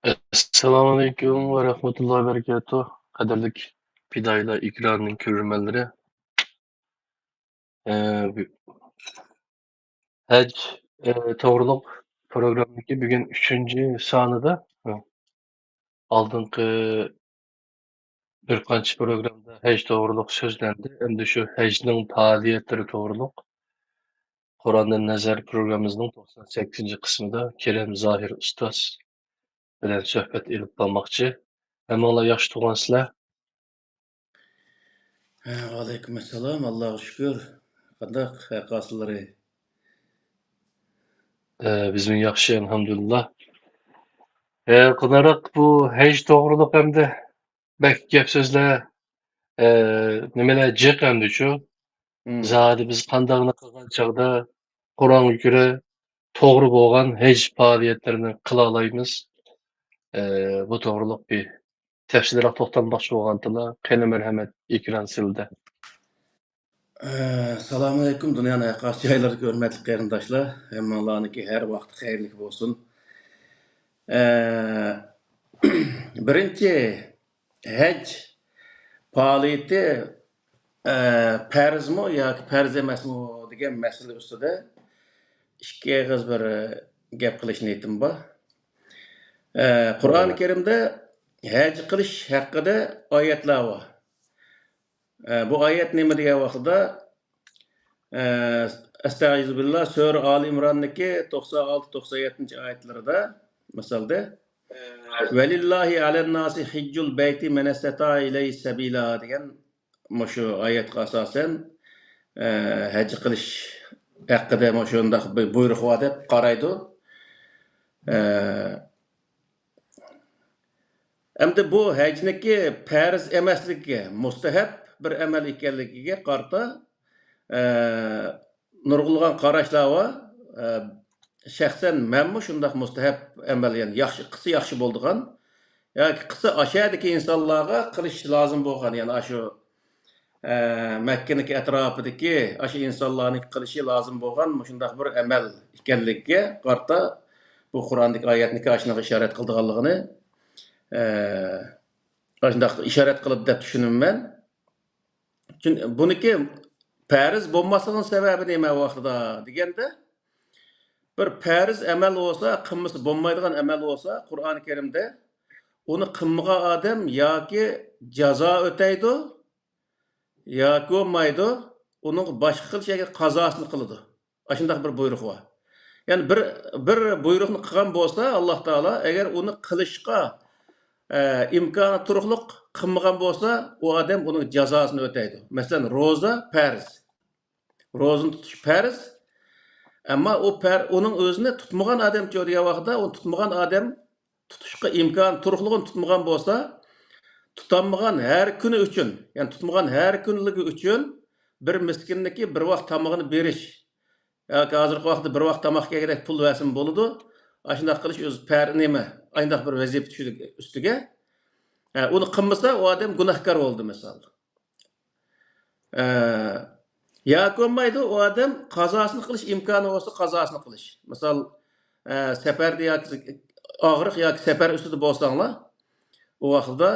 Esselamu Aleyküm ve Rahmetullahi ve Berekatuhu. Kaderlik Pidayla İkrar'ın körülmeleri. Hac Tovruluk programındaki bugün 3. sanıda aldığınki bir kançı programda hac tovruluk sözlendi. Hem de şu hacның faaliyetleri tovruluk. Kur'an'dan Nazar programımızın 98. kısmında Kerem Zahir Ustaz bilen söhbet edip kalmakçı. Hem ola yaş tuğan sizler. Aleykümselam, Allah'a şükür. Qandaq qasılları. Bizim yaxşı elhamdülillah. Qınarak bu hac toğruluk hem de bek gep sözler nimeler jiq hem şu. Zadi biz qandağını qılgan çağda Qur'an göre toğru bolgan hac faaliyetlerini qıla alaymiz. Bu toğruluk bir tefsirlere toxtanmoqchi bolgandılar. Qani merhamet ekran sildi. Salamu aleyküm dünyanın qas yayları hörmetli qarindaşlar. Hem Allah'ınki her vaqt xeyirlik bolsun. Birinci hac faaliyeti farz mı yoki farz emasmi degan masala ustida ikki og'iz bir gap qilish niyatim bor. Qur'oni Karimda hac qilish haqida oyatlar bor. Bu ayet nima degan vaqtida Estağfirullah Sura Ali İmran'daki 96-97. ayetlerinde misalda Velillahi alen nasi hiccul beyti men istata ileyhi sebila degan şu ayetga asosan hac qilish haqida shunday buyruq bor deb qaraydi. Endi bu hajniki farz emasligi, mustahab bir amal ekanligiga qarta nurg'ulg'an qarashlar bor. Şəxsən mənmi şundaq mustahab amal, yəni yaxşı qısı yaxşı bolduğan yoki qısı aşağıdakı insanlarga qilish lozim bo'lgan, yəni aşu Məkkənin ətrafındakı aşu insanların qilishi lozim bo'lgan shundaq bir amal ekanligiga qarta bu Qur'ondagi oyatniki aşınaga ishorat qildiganligini shundaq ishorat qilib deb tushunimman. Çünki buniki farz bo'lmasligining sababi nima vaqtida deganda bir farz amal olsa, qılması bo'lmaydigan amal olsa, Qur'oni Karimda uni qilmagan odam yoki jazo o'taydi, yoki bo'lmaydi, uning boshqa qilishga qazosini qiladi. Shunday bir buyruq bor. Ya'ni bir buyruqni qilgan bo'lsa, Alloh taolo agar uni qilishga imkoni turuqliq qilmagan bo'lsa, u odam uning jazosini o'taydi. Masalan, roza farz. Rozani tutish farz. Ama onun özünü tutmagan adam degan vaqtda, o tutmagan adam tutuşqa imkon, turuqligini tutmagan bo'lsa, tutanmagan her kuni uchun, yani tutmagan her kunligi uchun bir miskinniki bir vaqt tamog'ini berish yoki hozirgi vaqtda bir vaqt tamoq kerak pul versin bo'ladi. Shunday qilish o'z par nima, ayndaq bir vazifa tushdi ustiga. Uni qilmasa, o adam gunohkor bo'ldi misol. Yoki bo'lmaydi, o adam qazosini qilish imkoni bo'lsa, qazosini qilish. Misol, safarda yoki og'riq yoki safar ustida bo'lsanglar, u vaqtda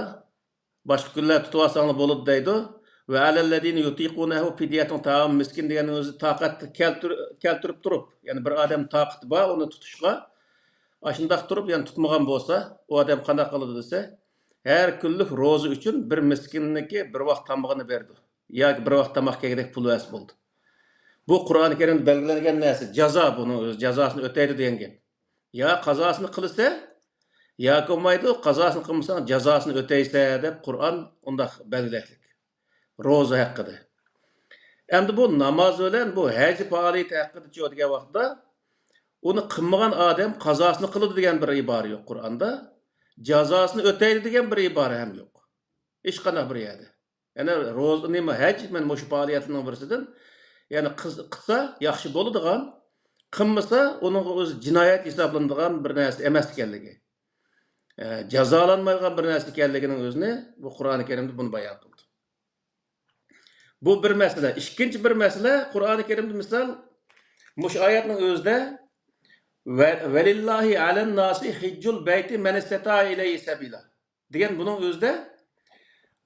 boshqa kunlar tutib olsanglar bo'ladi deydi. Va alallazina yutiqunahu fidyatun ta'am miskin degan o'zi toqat keltirib turib, ya'ni bir odam toqati bor uni tutishga, shundoq turib, ya'ni tutmagan bo'lsa, u odam qanday qiladi desa, har kunlik roza uchun bir miskinniki bir vaqt tamog'ini berdi. Yoki bir vaqt tamoq kerak pul vas bo'ldi. Bu Qur'oni Karimda belgilangan narsa, jazo buni o'z jazosini o'taydi degan gap. Ya qazosini qilsa, yoki bo'lmaydi, qazosini qilmasa jazosini o'taysa deb Qur'on undaq belgilaydi. Roza haqida. Endi bu namoz bilan bu haj faoliyati haqida degan vaqtda uni qilmagan odam qazosini qiladi degan bir ibora yo'q Qur'onda. Jazosini o'taydi degan bir ibora ham yo'q. Hech qanday bir yerda. Ya'ni roza nima haj men shu faoliyatning birisidan yani qilsa yaxshi bo'ladigan, qilmasa uning o'zi jinoyat hisoblanadigan bir narsa emas ekanligi. Jazolanmaydigan bir narsa ekanligining o'zini bu Qur'oni Karimda buni bayon qildi. Bu bir masala. İkinci bir masala Qur'oni Karimda misol mush oyatning o'zida Velillahi alen nasi hiccul beyti men istata ileyhi sebila. Degan bunun özde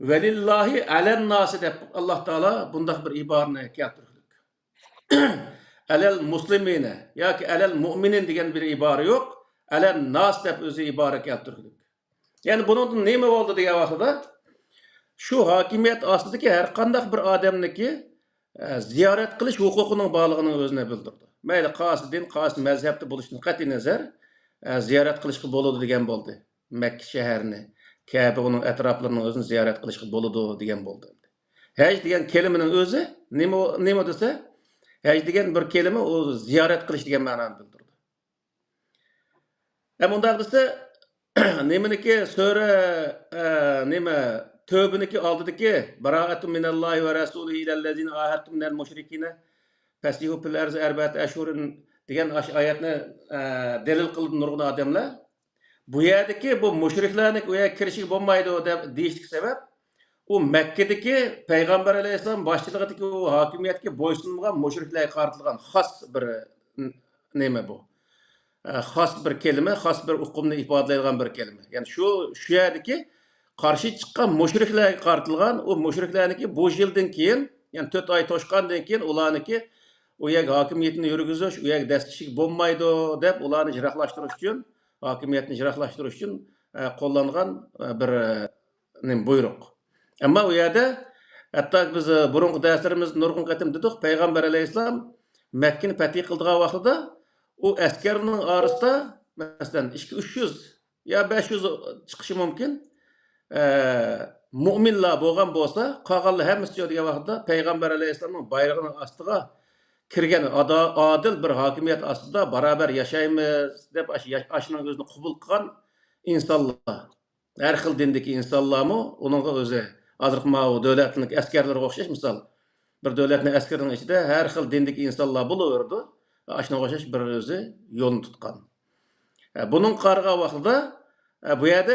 velillahi alen nasi deb Allah Taala bundaq bir ibarəni keltirdik. Alel muslimine yoki alel mu'minin degan bir ibora yo'q. Alen nas deb o'zi ibora keltirdik. Ya'ni bunun nima bo'ldi degan vaqtida shu hokimiyat ostidagi har qanday bir odamniki ziyorat qilish huquqining borligini o'zine bildirdi. Mayli qaysi din, qaysi mazhabda bo'lishidan qat'iy nazar ziyorat qilishga bo'ladi degan bo'ldi. Makka shaharini, Kaaba uning atroflarini o'zini ziyorat qilishga bo'ladi degan bo'ldi. Haj degan kelimaning o'zi nima desa, haj degan bir kelima o ziyorat qilish degan ma'noni bildirdi. Unda desa nimaniki sura nima Tövbiniki aldidiki baraatun minallahi ve rasulihi ilellezine ahadtum minel müşrikine fesihu fil arzi erbaati eşhurin degan oyatni delil qildi nurg'un odamlar. Bu yerdagi bu mushriklarni u yerga kirishiga bo'lmaydi deb deyishlik sabab u Makkadagi payg'ambar alayhissalom boshchiligidagi u hokimiyatga bo'ysunmagan mushriklarga qaratilgan xos bir nima bu? Xos bir kelima, xos bir uqumni ifodalaydigan bir kelima. Ya'ni shu yerdagi qarshi chiqqan mushriklarga qaratilgan u mushriklarniki bu yildan keyin, ya'ni 4 oy to'shqandan keyin ularniki u yerga hokimiyatni yurgizish, u yerga dastishlik bo'lmaydi deb ularni jiroqlashtirish uchun, hokimiyatni jiroqlashtirish uchun qo'llangan bir buyruq. Ammo u yerda hatto biz burungi darslarimiz nurg'un qatim dedik, payg'ambar alayhissalom Makkani fath qildigan vaqtida u askarning orasida masalan 200-300 yo 500 chiqishi mumkin. Mu'minlar bo'lgan bo'lsa, qolganlar hammasi degan vaqtda payg'ambar alayhissalomning bayrog'ining ostiga kirgan adil bir hokimiyat ostida barobar yashaymiz deb ashning o'zini qabul qilgan insonlar, har xil dindagi insonlarmi uningga o'zi hozirgi davlatning askarlariga o'xshash misol bir davlatning askarining ichida har xil dindagi insonlar bo'laverdi. Ashunga o'xshash bir o'zi yo'lni tutgan. Buning qarg'an vaqtida bu yerda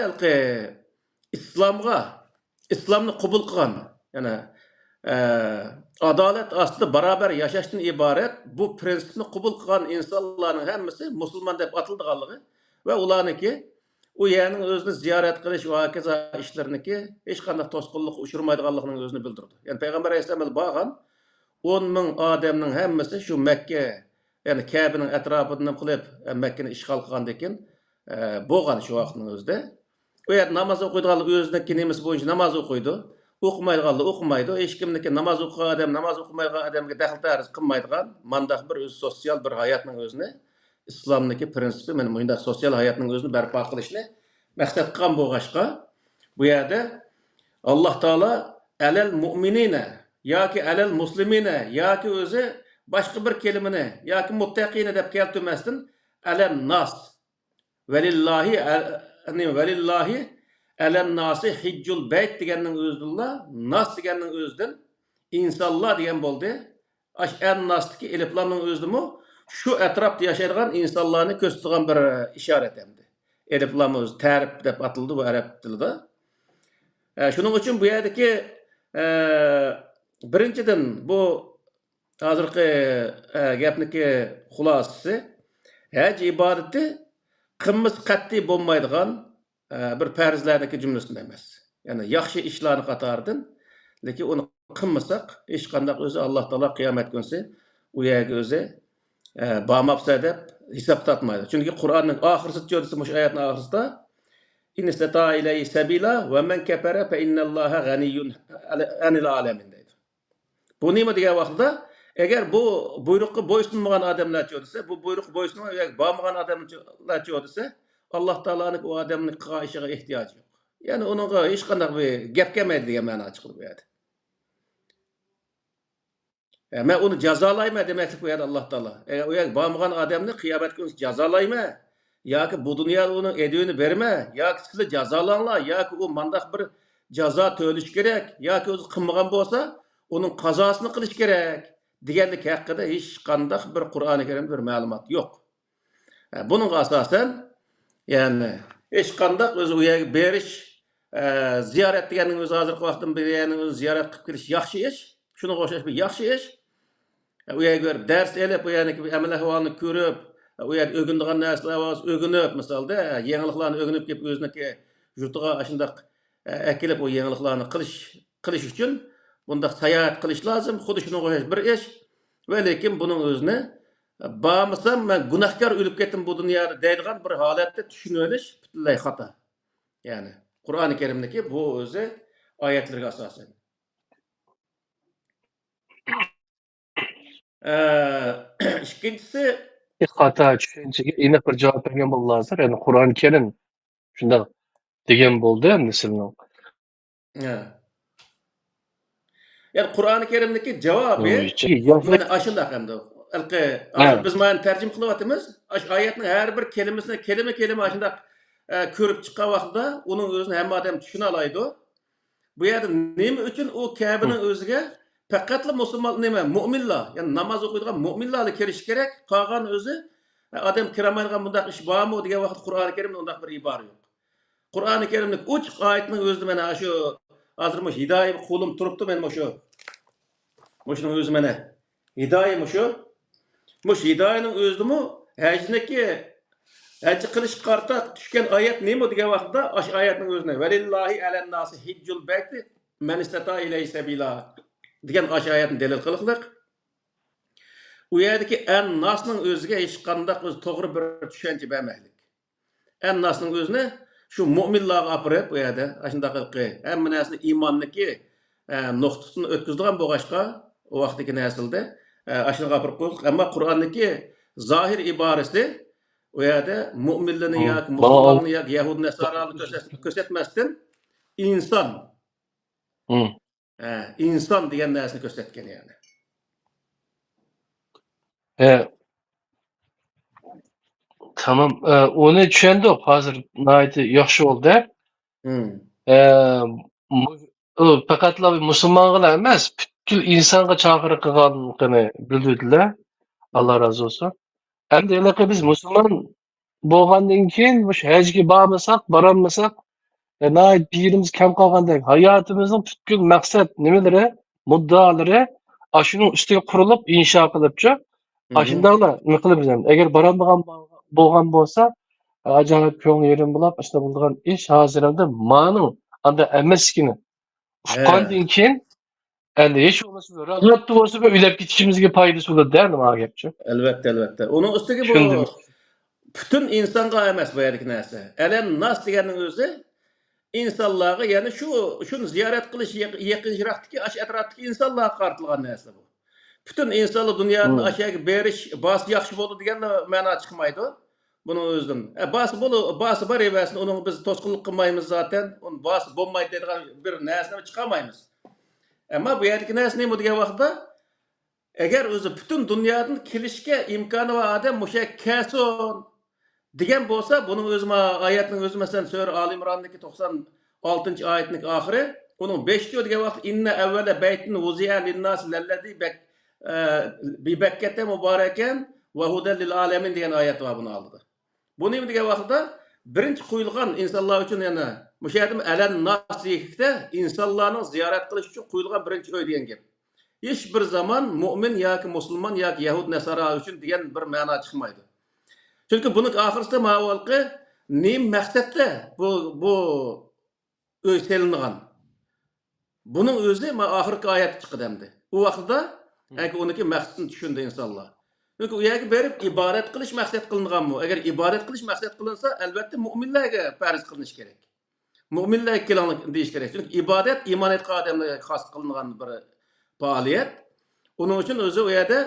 islomni qabul qilgan, ya'ni adolat ostida barobar yashashdan iborat bu prinsipni qabul qilgan insonlarning hammasi musulmon deb atilganligi va ularniki u yerning o'zini ziyorat qilish va hokazo ishlariniki hech qanday to'sqinlik uchirmaydiganligining o'zini bildirdi. Ya'ni payg'ambar alayhisalom bo'lgan 10 ming odamning hammasi shu Makka, ya'ni Kabening atrofidan qilib Makkani ishg'ol qilgandan keyin bo'lgan shu vaqtning o'zida u yer namoz o'qiydiganlar o'ziniki nemasi bo'yicha namoz o'qiydi. O'qimaydiganlar o'qimaydi. Hech kimniki namoz o'qigan odam, namoz o'qimaydigan odamga daxl ta'riz qilmaydigan mandaq bir o'z sotsial bir hayotning o'zini islomniki prinsipi mana bunday sotsial hayotning o'zini barpo qilishni maqsad qilgan bo'lg'achqa bu yerda Alloh taolo alal mu'minina yoki alal muslimina yoki o'zi boshqa bir kelimani yoki muttaqina deb keltirmasdan alan nas velillahi alen nasi hiccul beyt deganning o'zida nas deganning o'zidan insonlar degan bo'ldi. En nasdagi eliflarning o'zidimi shu atrofda yashaydigan insonlarni ko'rsatgan bir ishorat endi. Eliflarning o'zi ta'rif deb atildi bu arab tilida. Shuning uchun bu yerdagi birinchidan bu hozirgi gapniki xulosasi haj ibodati qimmat qat'iy bo'lmaydigan bir farzlardagi jumlasidan emas. Ya'ni yaxshi ishlarni qatoridan, lekin uni qilmasak hech qanday o'zi Alloh taolo qiyomat kunsi u yerga o'zi bormabsa deb hisob topmaydi. Chunki Qur'onning oxirgi jo'disi mush oyatning oxirisida innistata ilayhi sabila va man kafara fa innalloha g'aniyyun anil alamin deydi. Bu nima degan vaqtda agar bu buyruqqa bo'ysunmagan odamlar desa, bu buyruqqa bo'ysunmagan bormagan odamlar desa, Alloh taoloning u odamning qilgan ishiga ehtiyoji yo'q. Ya'ni uningga hech qanday bir gap kelmaydi degan ma'no chiqib qo'yadi. Men uni jazolayman demaklik qo'yadi Alloh taolo. Agar u yerga bormagan odamni qiyomat kuni jazolayman yoki bu dunyoda uning edini berma yoki sizlar jazolanglar yoki u mandaq bir jazo to'lish kerak yoki o'zi qilmagan bo'lsa uning qazosini qilish kerak deganlik haqida hech qanday bir Qur'oni Karimda bir ma'lumot yo'q. Buning asosan yani hech qanday o'zi u yerga berish ziyorat deganning o'zi hozirgi vaqtda berganning o'zi ziyorat qilib kelish yaxshi ish. Shunga o'xshash bir yaxshi ish. U yerga dars elib, u yerning amal ahvolini ko'rib, u yer o'gindigan narsalar bor, o'ginib, misolda yangiliklarni o'ginib kelib o'ziniki yurtiga shundoq akilib o yangiliklarni qilish uchun bundaq sayohat qilish lozim. Xuddi shunga o'xshash bir ish. Va lekin buning o'zini bormasam men gunohkor o'lib ketdim bu dunyoda deydigan bir holatda tushunib olish butunlay xato. Ya'ni Qur'oni Karimdagi bu o'zi oyatlarga asosan. İkincisi Hata tushunchaga aniq bir javob bergan bo'lasizlar. Ya'ni Qur'oni Karim shundoq degan bo'ldi endi sizning. yani Qur'oni Karimdagi javobi mana ashundaq endi. Hozir biz mana tarjima qilyapmiz. Ash oyatning har bir kelimasini kelima ashundaq ko'rib chiqqan vaqtida uning o'zini hamma odam tushuna oladi. Bu yerda nima uchun u Kabe'ning o'ziga faqatla musulmon nima mu'minlar, ya'ni namoz o'qiydigan mu'minlarga kirish kerak. Qolgan o'zi odam kiramaydigan bundaq ish bormi degan vaqt Qur'oni Karimda undaq bir ibora yo'q. Qur'oni Karimning uch oyatining o'zida mana shu hozir hidoyat qo'lim turibdi men shuning o'zi mana hidoyat shu. Mush hidoyatning o'zidimi hajniki haj qilish qarta tushgan oyat nima degan vaqtda ash oyatning o'zini valillahi alan nasi hijjul bayti man istata ilay sabila degan ash oyatni dalil qildik. U yerdagi an nasning o'ziga hech qanday o'z to'g'ri bir tushuncha bermaylik. An nasning o'zini shu mu'minlarga apirib bu yerda shunday qilib hamma narsani iymonniki nuqtasini o'tkazadigan bo'lg'achqa o vaqtdagi naslda ashunga apirib qo'ydik. Ammo Qur'ondagi zohir iborasi u yerda mu'minlarni yoki musulmonlarni yoki yahud nasarani ko'rsatmasdan inson degan narsani ko'rsatgan yani. Tamam. Onu tushundik. Hozir nihoyatda yaxshi bo'ldi. Faqatla musulmonlar emas, butkul insonga chaqiriq qilganligini bildirdilar. Alloh razı olsun. Endi anaqa biz musulmon bo'lgandan keyin o'sha hajga bormasak, nihoyat birimiz kam qolgandek hayotimizning butkul maqsad nimalari, muddaolari shuning ustiga qurilib insho qilibchi. Shundaqlar nima qilamiz endi? Agar borolmagan bo'lgan bo'lsa, ajoyib ko'ngil yerim bo'lib, ishda bo'lgan ish hozirda ma'lum anda emaskini. Uqqandan keyin endi hech bo'lmasa rahatli bo'lsa o'ylab ketishimizga foydasi bo'ladi-da, nima gapchi? Albatta. Uning ustiga bu butun insonga emas bu yerdagi narsa. Alam nas deganning o'zi insonlarga, ya'ni shuni ziyorat qilish yaqinroqdagi atrofdagi insonlarga qaratilgan narsa bu. Bütün insonlar dunyoni aşağı berish bas yaxshi bo'ldi degan ma'no chiqmaydi. Buning o'zidan. Bası bor evasin, uni biz to'sqinlik qilmaymiz zaten. Uni bas bo'lmaydi degan bir narsani chiqarmaymiz. Ammo bu yerdagi narsa nima degan vaqtda agar o'zi butun dunyodan kelishga imkoni va odam o'sha kason degan bo'lsa, buning o'zi oyatning o'zi masalan sura Al Imrondagi 96-oyatning oxiri, uning 5-chi degan vaqt inna avvala baytin wuzi'a lin-nas allazi bi Bakkata mubarakan va hudan lil alamin degan oyat var buni oldi. Bu nima degan vaqtda birinchi qo'yilgan insonlar uchun yana o'sha yerda alan naslikda insonlarning ziyorat qilish uchun qo'yilgan birinchi o'y degan gap. Hech bir zaman mu'min yoki musulmon yoki yahud nasara uchun degan bir ma'no chiqmaydi. Chunki buning oxirisida ma'lumki nim maqsadda bu o'y selingan. Buning o'zi oxirgi oyat chiqdi endi. U vaqtda uniki maqsadini tushundi insonlar. Çünkü u yerga berib ibodat qilish maqsad qilinganmi? Agar ibodat qilish maqsad qilinsa, albatta mu'minlarga farz qilinish kerak. Mu'minlarga keling deyish kerak. Chunki ibodat iymon etgan odamlarga xos qilingan bir faoliyat. Uning uchun o'zi u yerda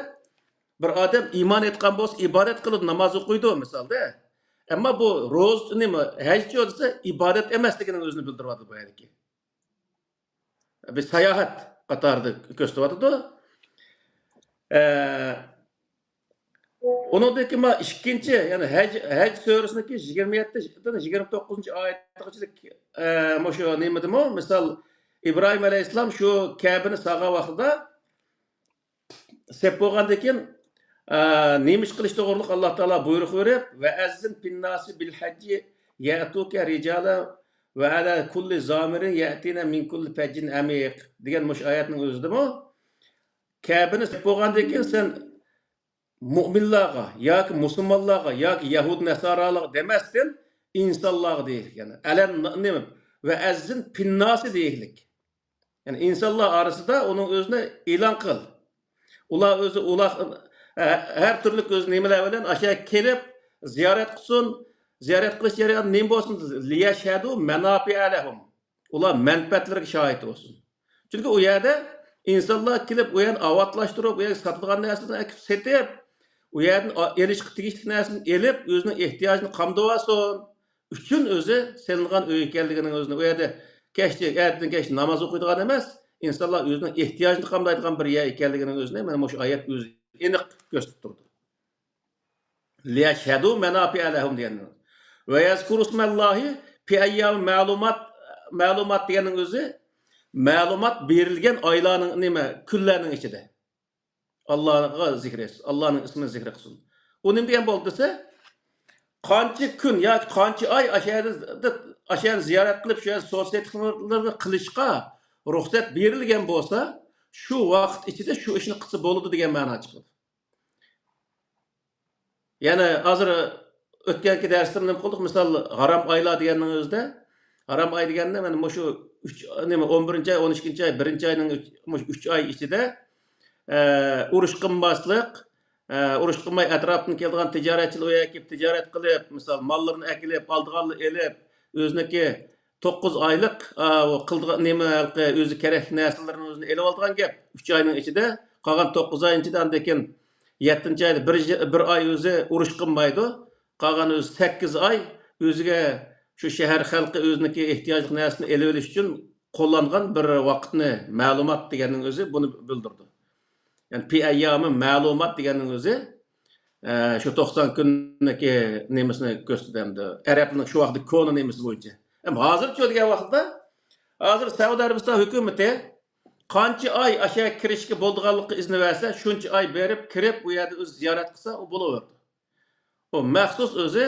bir odam iymon etgan bo'lsa, ibodat qilib namoz o'qiydi misolda. Ammo bu ro'z nima, hajchi bo'lsa ibodat emasligini o'zini bildiryapti bu yerdagi. Bir sayohat qatorida ko'rsatyapti. Onundaki ikkinchi, yani Hac suresindeki 27'den 29. ayetgacha şu nima demo? Misal İbrahim Aleyhisselam şu Kabe'ni sağğa vaqtida sep bo'lgandan keyin nima ish qilish to'g'riliq Alloh taolo buyruq berib va azzin finnasi bil hajji ya'tuka rijala va ala kulli zamirin ya'tina min kulli fajjin amiq degan mush oyatning o'zidami? Kabe'ni sep bo'lgandan keyin sen mu'minlarga yoki musulmonlarga yoki yahud nasoralarga demasdan insonlarga deyilgan. Alan nima va azzin pinnasi deyillik. Yani insanlar arasında onun özünü e'lon qil. Ular her türlü öz nimeler bilan aşağı kelib ziyorat qilsin. Ziyorat qilish jarayoni nima bo'lsin? Liyashhadu manafi'alahum. Ular manfaatlariga shohid bo'lsin. Chunki u yerda insonlar kelib u yerni avatlaştırıp, u yerga sotilgan narsani akib setib, u yerdan elishga tegishli narsani elib, o'zining ehtiyojini qamdab olsin uchun o'zi selingan uy ekanligining o'zini u yerda ertadan kech namoz o'qiydigan emas, insonlar o'zining ehtiyojini qamdaydigan bir yer ekanligining o'zini mana shu oyat o'zi aniq ko'rsatib turdi. Liyashhadu manafi'alahum deganlar. Ve yazkuru ismallahi fi ayyam ma'lumat deganning o'zi ma'lumot berilgan oylarning nima kunlarning ichida Allohga zikr etsin, Allohning ismini zikr qilsin. U nima degan bo'ldi desa, qancha kun yoki qancha oy ashani ziyorat qilib shu so'zlarni qilishga ruxsat berilgan bo'lsa, shu vaqt ichida shu ishni qilsa bo'ladi degan ma'no chiqdi. Ya'ni hozir o'tganki darsda nima qildik? Misol harom oylar deganning o'zida, harom oy deganda mana shu 11-oy, 12-oy, 1-oyning 3 oy ichida urush qilmaslik, urush qilmay atrofdan kelgan tijoratchilar o'yga kelib tijorat qilib, misol mollarini akilib, oldiganlar elib, o'ziniki 9 oylik qildigan nima o'zi kerak narsalarni o'zini elib olgan gap. 3 oyning ichida qolgan 9 oy ichidan keyin 7-oyda bir oy o'zi urush qilmaydi. Qolgan o'zi 8 oy o'ziga shu shahar xalqi o'ziniki ehtiyojli narsani elib olish uchun qo'llangan bir vaqtni ma'lumot deganning o'zi buni bildirdi. Yani pi ayyami ma'lumot deganning o'zi shu 90 kunniki nemisini ko'rsatdi. Arabning shu vaqtda koni nemisi bo'yicha. Ham hozircha degan vaqtda hozir Saudiya Arabiston hukumati qancha oy aşağı kirishga bo'ldiganlikqa izni versa, shuncha oy berib, kirib u yerda o'z ziyorat qilsa, u bo'laverdi. O maxsus o'zi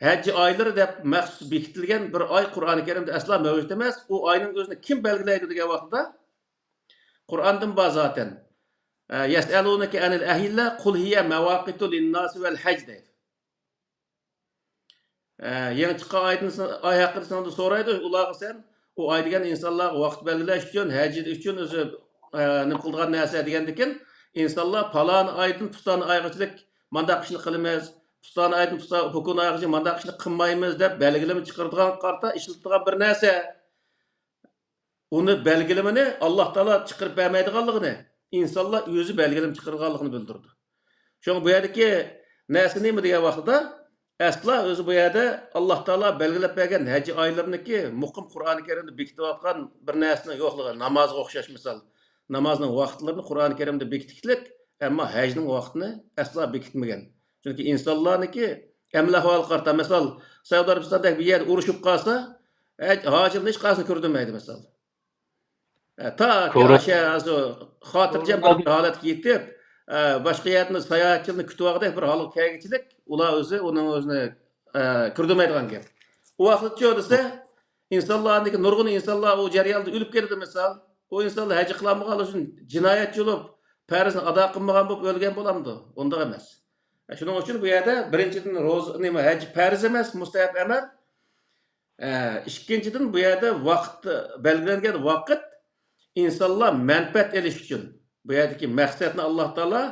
hajji oylari deb maxsus bekitilgan bir oy Qur'oni Karimda asla mavjud emas. U oyning o'zini kim belgilaydi degan vaqtda Qur'ondan bor zaten. Yas'alunaka anil ahilla qul hiya mawaqitu lin-nas vel hajj deydi. Yangi chiqqan oy haqida sendan so'raydi, ularga sen u oy degan insonlarga vaqt belgilash uchun, haj uchun o'zi nima qilgan narsa degandikin, insonlar falon oydan puston oygachilik mandaq ishni qilamiz, puston oydan hukun oygacha mandaq ishni qilmaymiz deb belgilama chiqaradigan qarta ishlatilgan bir narsa. Uni belgilamani Alloh taolo chiqarib bermaydiganligini, insonlar o'zi belgilama chiqarganligini bildirdi. Şoň bu yerdeki näse nime degan vaqtda asla o'zi bu yerda Alloh taolo belgilab bergan haj oylariniki muqim Qur'oni Karimda bekitib atgan bir narsani yo'qligi, namozga o'xshash misol. Namozning vaqtlarini Qur'oni Karimda bekitishlik, ammo hajning vaqtini asla bekitmagan. Chunki insonlarniki amla ahvol qarta misol Saudiya Arabistonda bir yer urushib qolsa, hojimni hech qaysini ko'rdirmaydi misol. Ta ki aşağı xotirjam bir holatga yetib, başqa yerni sayohatchini kutib olgandek bir holat kelgichilik, ular o'zi uning o'zini kirdirmaydigan gap. U vaqtda desa, insonlarniki nurg'un insonlar u jarayonda o'lib ketdi misol. O insonlar haj qilmagan uchun jinoyatchi bo'lib, farzni ado qilmagan bo'lib o'lgan bo'lamdi. Unda emas. Shuning uchun bu yerda birinchidan ro'za nima haj farz emas, mustahab amal. Ikkinchidan bu yerda vaqt belgilangan vaqt insonlar manfaat elish uchun. Bu yerdagi maqsadni Alloh taolo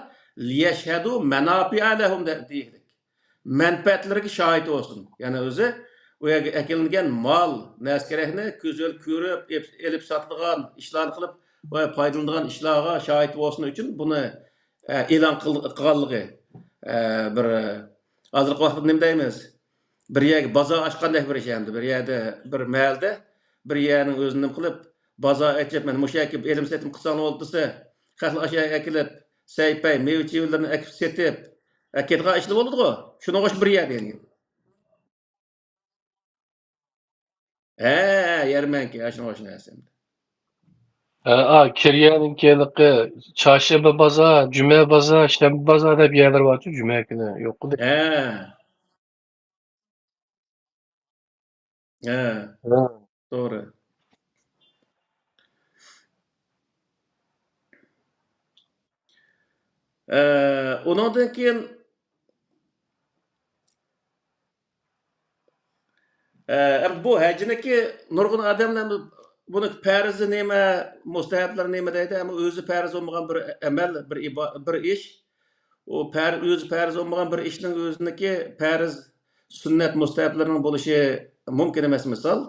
liyashhadu manafi'alahum deydi. Manfaatlariga shohid bo'lsin. Ya'ni o'zi u yerga akilingan mol, naskerakni ko'zil ko'rib, elib sotilgan, ishlarni qilib, foydalanadigan ishlarga shohid bo'lsin uchun buni e'lon qilganligi bir hozirgi vaqtda nima deymiz? Bir yerga bozor ochgandek bir ish endi. Bir yerda bir mahalda bir yerning o'zini nima qilib bozor ochib, mana o'sha yerga elim setim qilsang bo'ldi desa, xalq aşağı akilib, saypay, mevchilarni akib setib, ketgan ishlar bo'ladi-ku. Shuni o'sh bir yer degan. Yarmanka, shuni o'sh narsa. Kiriyaninki çarşamba pazar, cuma pazar, şembe pazar deb yerler var-ku, cuma kuni yo'q-ku. To'g'ri. Ondan keyin bu hacniki nurg'un odamlar buni farzi nima, mustahablar nima deydi, ama o'zi farz bo'lmagan bir amal, bir ish. O o'zi farz bo'lmagan bir ishning o'ziniki farz, sunnat, mustahablarning bo'lishi mumkin emas misol.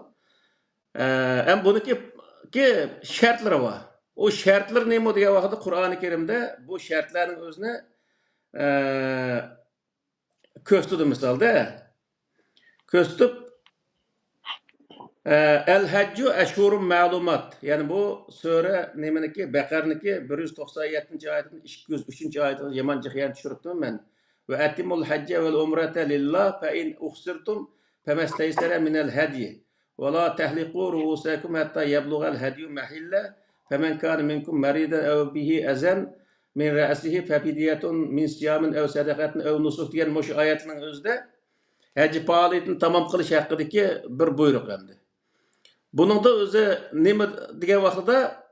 Ham buniki shartlari bor. O shartlar nima degan vaqtda Qur'oni Karimda bu shartlarning o'zini ko'rsatdi misolda. Ko'rsatib El-Haccu eşhurun ma'lumat. Yani bu sure nemeniki, Bekar'niki 197. ayetin 203. ayetin yaman cihyan düşürüptüm ben. Ve etimul hacce vel umrete lillah fe in uhsirtum femesteysere minel hediye. Ve la tehliku ruhusekum hatta yebluğel hediyyu mahille. Femen kâne minkum meriden ev bihi ezen min re'sihi fefidiyetun min siyamin ev sedakatin ev nusuh diyen moş ayetinin özde hacı faaliyetini tamam kılış hakkındaki bir buyruk emdi. Bunun da özü nima degan vaqtida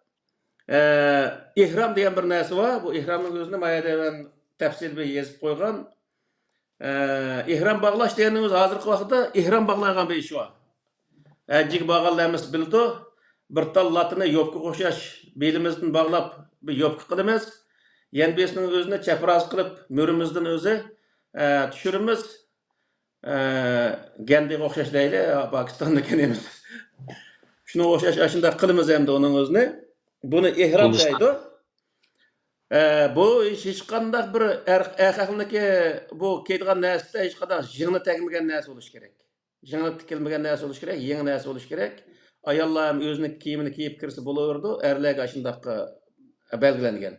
ihram degan bir narsa bor. Bu ihramning o'zini mayada ben tafsil bir yozib qo'ygan. Ihram bog'lash deganning o'zi hozirgi vaqtda ihram bog'lagan bir ish bor. Hajjiga borganlarimiz bildi. Bir tal latini yopqa qo'shash belimizdan bog'lab bir yopqa qilamiz. Yanbesning o'zini chapraz qilib mo'rimizdan o'zi tushiramiz. Gandiga o'xshash deydi, Pokistonda kelamiz. Şunu o'xshash ashunda qilamiz endi uning o'zini. Buni ihrom deydi. Bu hech qanday bir erkakniki bu kiydigan narsada hech qanday jingni tegmagan narsa bo'lish kerak. Jingni tikilmagan narsa bo'lish kerak, yangi narsa bo'lish kerak. Ayollar ham o'zini kiyimini kiyib kirsa bo'laverdi, erlarga ashundaqqa belgilangan.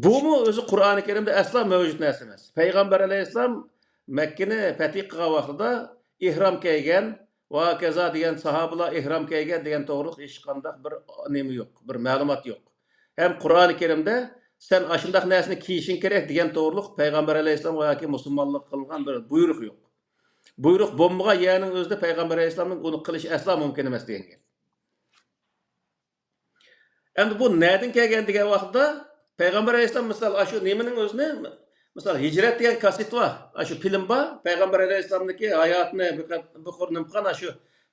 Bumu o'zi Qur'oni Karimda asla mavjud narsa emas. Payg'ambar alayhisalom Makkani fath qilgan vaqtida ihrom kiygan va kaza degan sahobalar ihrom kiygan degan to'g'ri hech qanday bir nima yo'q, bir ma'lumot yo'q. Ham Qur'oni Karimda sen ashundaq narsani kiyishing kerak degan to'g'riliq Payg'ambar alayhisalom yoki musulmonlik qilgan bir buyruq yo'q. Buyruq bo'lmagan yerning o'zida Payg'ambar alayhisalomning uni qilishi asla mumkin emas degan. Endi bu nereden kelgan degan vaqtda Payg'ambar alayhisalom misol shu nimaning o'zini misol hijrat degan kaset bor. Shu film bor. Payg'ambar alayhisalomniki hayotini bu qurnim shu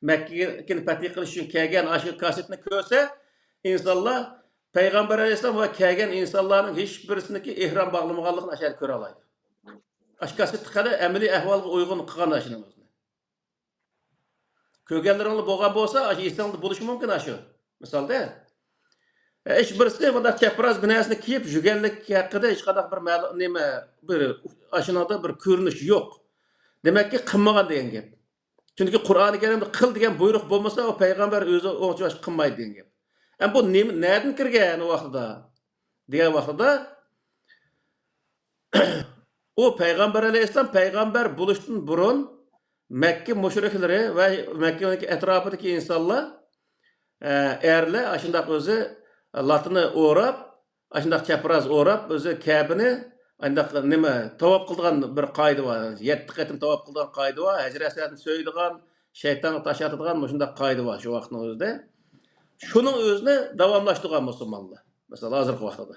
Makkaga fath qilish uchun kelgan shu kasetni ko'rsa, insonlar Payg'ambar alayhisalom va kelgan insonlarning hech birisiniki ihrom bog'lamaganligini ashar ko'ra oladi. Shu kasetni qara amaliy ahvolga uyg'un qilgan ashuni o'zini. Ko'rganlaringiz bo'lgan bo'lsa, shu insonda bo'lishi mumkin shu. Misolda hech birisi bunda chapraz binasini kiyib yurganlik haqida hech qanday bir nima bir ashunada bir ko'rinish yo'q. Demakki qilmagan degan gap. Chunki Qur'oni Karimda qil degan buyruq bo'lmasa, o payg'ambar o'zi o'xshash qilmaydi degan gap. Bu nereden kirgan o vaqtida? Degan vaqtida o payg'ambar alayhisalom payg'ambar bo'lishdan burun Makka mushriklari va Makkaning atrofidagi insonlar erlar ashundaq o'zi latini o'rab, ashundaq chapraz o'rab, o'zi Ka'bani andaq nima tavob qilgan bir qoida bor. 7 qatim tavob qilgan qoida bor. Hajr Aswadni so'ydigan, shaytonga tosh atadigan shundaq qoida bor shu vaqtning o'zida. Shuning o'zini davomlashtirgan musulmonlar. Masalan, hozirgi vaqtda.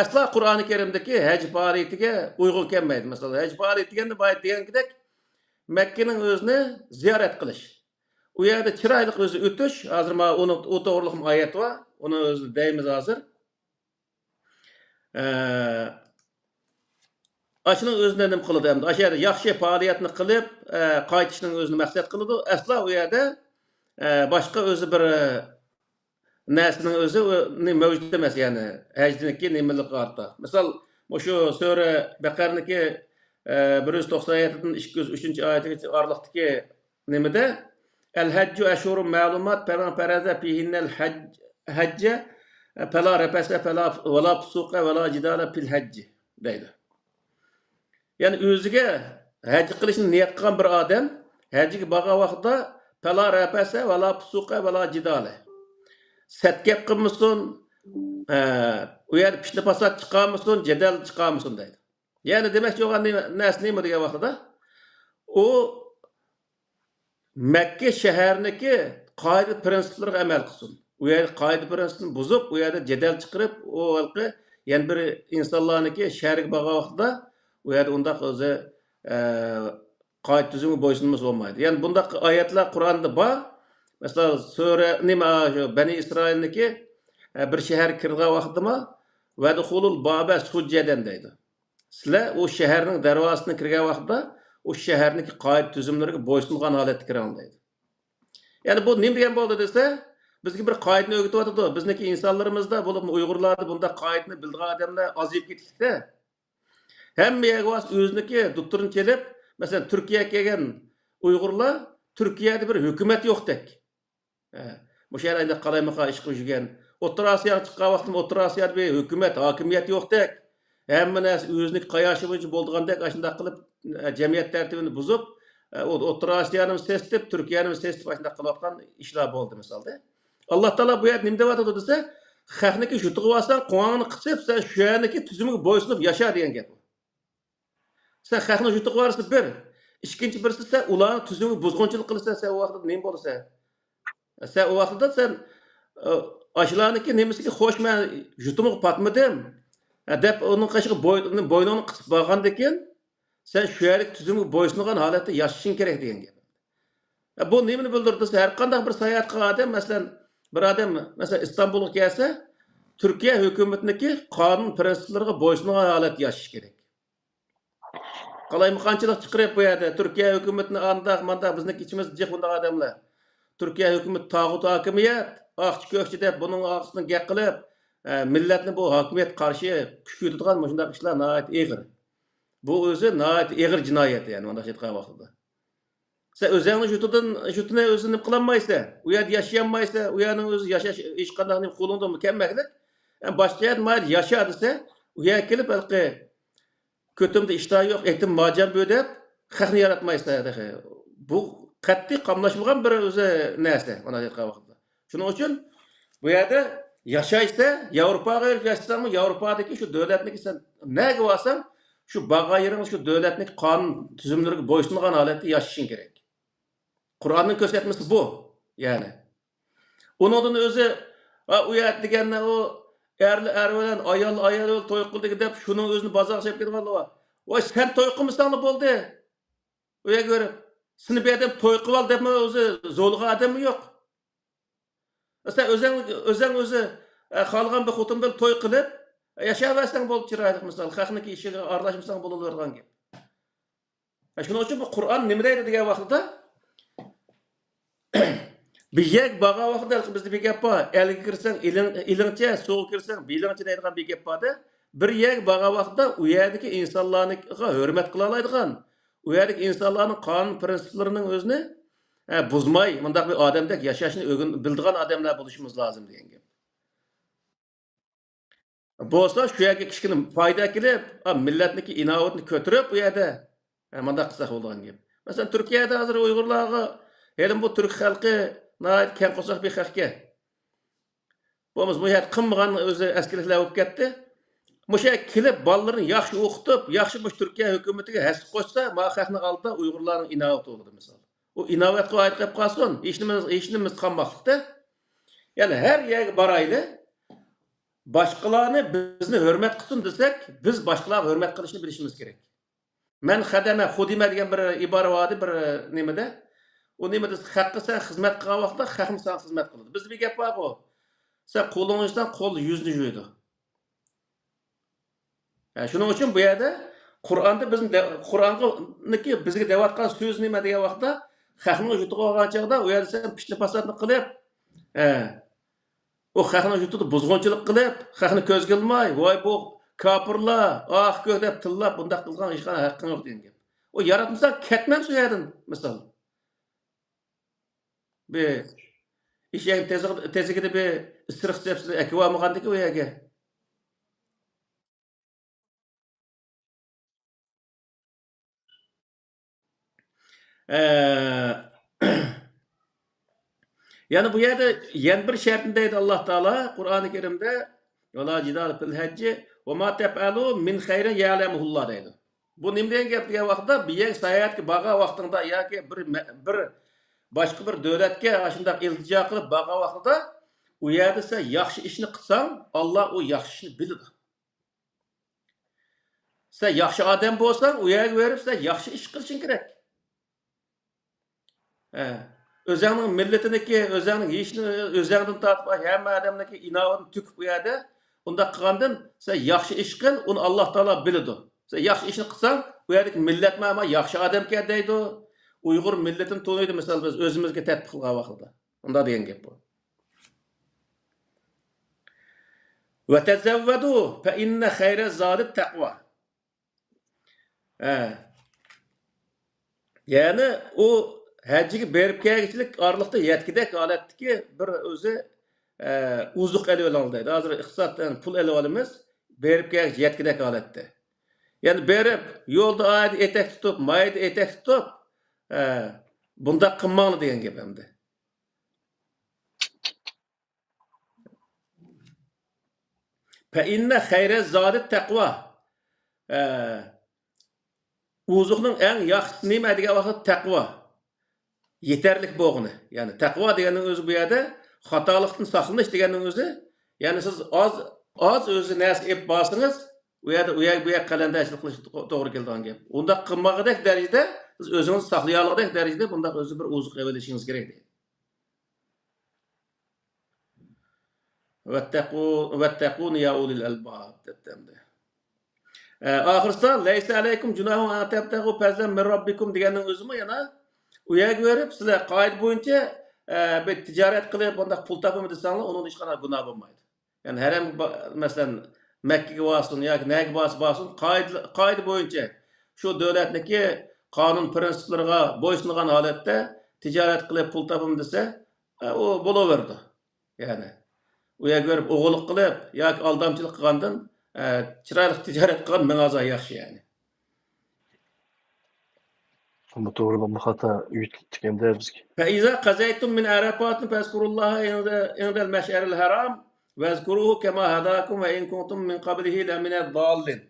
Asla Qur'oni Karimdagi haj faoliyatiga uyg'un kelmaydi. Masalan, haj faoliyati deganda boya degandek Makkaning o'zini ziyorat qilish. U yerda chiroyli o'zi o'tish, hozir mana uni o to'g'riliq oyat bor. Uni o'zi deymiz hozir. Ashning o'zini nima qiladi endi? O'sha yerda yaxshi faoliyatni qilib, qaytishning o'zini maqsad qiladi. Asla u yerda boshqa o'zi bir narsaning o'zi mavjud emas, ya'ni hajniki nimalar orta. Misol, shu sura Baqarniki 197dan 203-oyatgacha oraliqdagi nimada El-Haccu eşhurun ma'lumat femen feraza fihinnel hacce fela repese fela vela fusuqa vela cidala fil hacci deydi. Yani o'ziga haj qilishni niyat qilgan bir odam hajga borgan vaqtda fela repese vela fusuqa vela cidala. Satgap qilmasin, u yer pishli fasod chiqarmasin, jadal chiqarmasin deydi. Yani demakchi bo'lgan narsa nima degan vaqtda u Makka shahriniki qoida prinsiplariga amal qilsin. u yerda qoida prinsipini buzib, u yerda jadal chiqarib, u halqi yana bir insonlarniki sharq bo'lgan vaqtda u yerda undaq o'zi qoida tuzumi bo'ysunmas bo'lmaydi. Ya'ni bundaq oyatlar Qur'onda bor. Masalan, sura nima shu Bani Isroilniki bir shahar kirgan vaqtda va dukhulul baba sujjadan deydi. Sizlar o shaharning darvozasini kirgan vaqtda o shaharniki qoida tuzumlariga bo'ysungan holatda kiring deydi. Ya'ni bu nima degan bo'ldi desa, bizga bir qoidani o'rgatyotdi. Bizniki insonlarimizda bo'lib Uyg'urlarda bunda qoidani bilgan odamlar ozayib ketdi. Hamma yerga o'ziniki doktorini kelib, masalan, Turkiyaga kelgan Uyg'urlar Turkiyada bir hukumat yo'qdek. Bu yerda qalaymaqa ish qilib yurgan. O'rta Osiyoga chiqqan vaqtda O'rta Osiyoda bir hukumat, hokimiyat yo'qdek. Hamma narsa o'ziniki qayoshi bo'yicha bo'lgandek, shunday qilib jamiyat tartibini buzib, O'rta Osiyoni sestib, Turkiyani sestib shunday qilayotgan ishlar bo'ldi misolda. Alloh taolo bu yerda nima deyapti desa, xalqniki yutuqib olsang, qo'ng'ini qisib, sen shu yerniki tuzumiga bo'ysunib yasha degan gap. Sen xalqni yutuqib olsa bir, ikkinchi birisi sen ularni tuzumiga buzg'unchilik qilsa, sen u vaqtda nima bo'lsa? Sen u vaqtda sen ashlarniki nimasiga xo'sh men yutumga patmadim deb uning qashiga bo'ynini qisib borgandan keyin sen shu yerlik tuzumiga bo'ysungan holatda yashashing kerak degan gap. Bu nimani bildirdi? Har qanday bir sayohat qilgan odam, masalan, bir odam masalan Istanbulga kelsa, Turkiya hukumatiniki qonun prinsiplariga bo'ysungan holatda yashash kerak. Qalaymaqanchilik chiqarib bu yerda Turkiya hukumatini andaq mandaq bizniki ichimizda jiq bunday odamlar. Turkiya hukumati tağut hokimiyat, oqchi ko'kchi deb buning orqasidan gap qilib, millatni bu hokimiyat qarshi kuch ko'taradigan shunday ishlar nihoyat og'ir. Bu o'zi nihoyat og'ir jinoyat, ya'ni bunday aytgan vaqtida. Sen o'zingni jutini o'zini qilolmaysan, u yerda yashayolmaysan, u yerning o'zi yashash hech qanday qo'lingda mukammallik. Boshqa yerda mayli yasha desa, u yerga kelib balki ko'timda ishlar yo'q, aytim mojar bu deb xalqni yaratmaysan. Bu qattiq qamlashmagan bir o'zi narsa mana aytgan vaqtda. Shuning uchun bu yerda yashaysa, Yevropaga yashasangmi, Yevropadagi shu davlatniki sen nega bo'lsang, shu bag'ayring shu davlatning qonun tuzumlariga bo'ysungan holatda yashashing kerak. Qur'onning ko'rsatmasi bu, ya'ni. Uningdan o'zi u yer deganda u er bilan ayol to'y qildi deb shuning o'zini bozorga olib ketganlar. Voy sen to'y qilmasangmi bo'ldi? U yerga ko'rib seni bir adam to'y qilib ol debmi o'zi zo'lg'a odammi yo'q? Sen o'zing xalqan bir xotin bilan to'y qilib yashayversang bo'ldi chiroyli misol, xalqniki ishiga aralashmasang bo'lavergan gap. Shuning uchun bu Qur'on nima deydi degan vaqtda bir yak bağa vaqtda bizda bir gap bor. Elga kirsang ilingcha, so'g'ga kirsang bilingcha deydigan bir gap borda. Bir yak bağa vaqtda u yerdagi insonlarga hurmat qila oladigan, u yerdagi insonlarning qonun prinsiplarining o'zini buzmay, bundaq bir odamdek yashashni bildigan odamlar bo'lishimiz lozim degan gap. Bo'lsa shu yerga kichkina foyda kelib, millatniki inovatni ko'tarib u yerda bundaq qilsa bo'lgan gap. Masalan, Turkiyada hozir Uyg'urlarga elim bu Türk xalqi nəhayət kən qo'saq bir xalqqa. Bo'lmasa bu yer qilmagan o'zi askarliklar bo'lib ketdi. Musha kelib bolalarni yaxshi o'qitib, yaxshi bu Turkiya hukumatiga hasib qo'ysa, ma xalqning oldida Uyg'urlarning inovat bo'ldi misol. U inovatga oid qilib qolsin, hech nimamiz qolmaslikda. Ya'ni har yerga borayli, boshqalarni bizni hurmat qilsin desak, biz boshqalarga hurmat qilishni bilishimiz kerak. Men xudima degan bir ibora bor bir nimada. O nima desa, xalqqa sen xizmat qilgan vaqtda xalqim sana xizmat qiladi. Bizda bir gap bor-ku. Sen qo'lingizdan qo'l yuzni yuydi. Shuning uchun bu yerda Qur'onda Qur'onniki bizga deyotgan so'z nima degan vaqtda xalqning yutib olgan chog'da u yerda sen pishli fasodni qilib, o xalqning yutib buzg'unchilik qilib, xalqni ko'zga ilmay, voy bu kofirlar, ko'k deb tillab bundaq qilgan hech qanday haqqing yo'q degan gap. O yaratmasa ketmam shu yerdan, misol. Bir işin tezgide bir ısırık sepsini ekivamıgandaki o yerge. Yani bu yerde yeni bir şartındaydı Allah Teala Kur'an-ı Kerim'de "Vela cidal fil hacci ve ma tef'alu min hayrin ya'lemuhullah" deydi. Bu nimden gapirgan vaqtda bir yer sayohatga borgan vaqtida yoki bir boshqa bir davlatga shunday iltijo qilib borgan vaqtida u yerda sen yaxshi ishni qilsang, Alloh u yaxshi ishni biladi. Sen yaxshi odam bo'lsang, u yerga berib sen yaxshi ish qilishing kerak. O'zingning millatiniki, o'zingning ishni o'zingdan tortib, hamma odamniki inovatni tukib bu yerda, unda qilgandan sen yaxshi ish qil, uni Alloh taolo biladi. Sen yaxshi ishni qilsang, u yerdagi millat mana yaxshi odam ekan deydi. Uyg'ur millatini to'laydi, misol biz o'zimizga tatbiq qilgan vaqtda. Unda degan gap bu. Va tazawwadu fa inna khayra zadi taqva. Ya'ni u hajjiga berib kelgichlik orliqda yetkidek holatdiki bir o'zi uzuq elib oladi. Hozir iqtisoddan pul elib olamiz, berib kelgich yetkidek holatda. Ya'ni berib yo'lda oyda etak tutib, mayda etak tutib, bunda qilmanglar degan gap hamda. Fa inna khayra zadi taqva. Uzuqning eng yaxshi nima degan vaqt taqvo. Yeterlik bo'lg'ini. Ya'ni taqvo deganning o'zi bu yerda xatolikdan saqlanish deganning o'zi, ya'ni siz oz o'zi narsa ep borsangiz, u yerda bu yer qalandashlik qilish to'g'ri keladigan gap. Unda qilmag'idek darajada siz o'zingizni saqlay olgandek darajada bunda o'zi bir uzuq evilishingiz kerak deydi. Vattaqun ya ulil albab dedimdi. Oxirida laysa alaykum junahun an tabtaghu fazlan min rabbikum deganning o'zimi yana u yerga berib sizlar qoida bo'yicha bir tijorat qilib bunda pul topamiz desanglar, uning hech qanday gunoh bo'lmaydi. Ya'ni haram masalan Makkaga borsin yoki naga borsin, qoida bo'yicha shu davlatniki qonun prinsiplariga bo'ysungan holatda tijorat qilib pul topamiz desa, u bo'laverdi. Ya'ni u yerga berib o'g'illik qilib yoki aldamchilik qilgandan chiroyli tijorat qilgan menga yaxshi yani. Bu to'g'ri bu xato uyutganda bizga. فإذا قضيتم من عرفات فاذكروا الله عند المشعر الحرام واذكروه كما هداكم وإن كنتم من قبله لمن الضالين.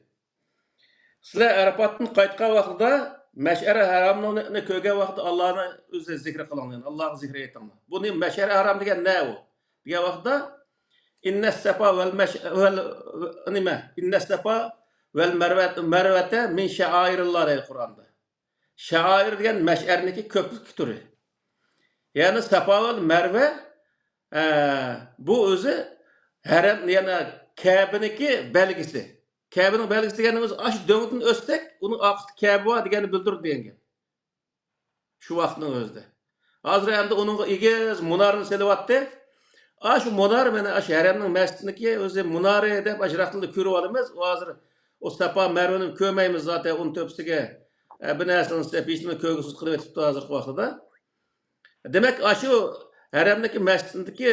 Sizlar Arafatdan qaytgan vaqtda Mash'ar haromni ko'rgan vaqtda Allohni o'zi zikr qilinglar, Allohni zikr etinglar. Bu nima Mash'ar harom degan nima u? Degan vaqtda innas safa vel marvata min sha'airillah deydi Qur'onda. Şair degan Mash'arniki ko'plik turi. Yani Safa vel Merve bu o'zi haram yana Kabe'niki belgisi. Kabe'nin belgisi deganimiz o'zi aş döngütün o'tsek, uni aqt Kabe degani bildirib degan. Shu vaqtning o'zida. Hozir endi uning egiz munarini selyapti. Şu munar mana aş haramning masjidniki o'zi munari deb ajraqtilib ko'rib olamiz. Hozir o Safa Merve'ni ko'rmaymiz zaten uning to'pisiga. Bu narsani istep hechni ko'rgisiz qilib etibdi hozirgi vaqtda. Demek şu haramdaki masjidniki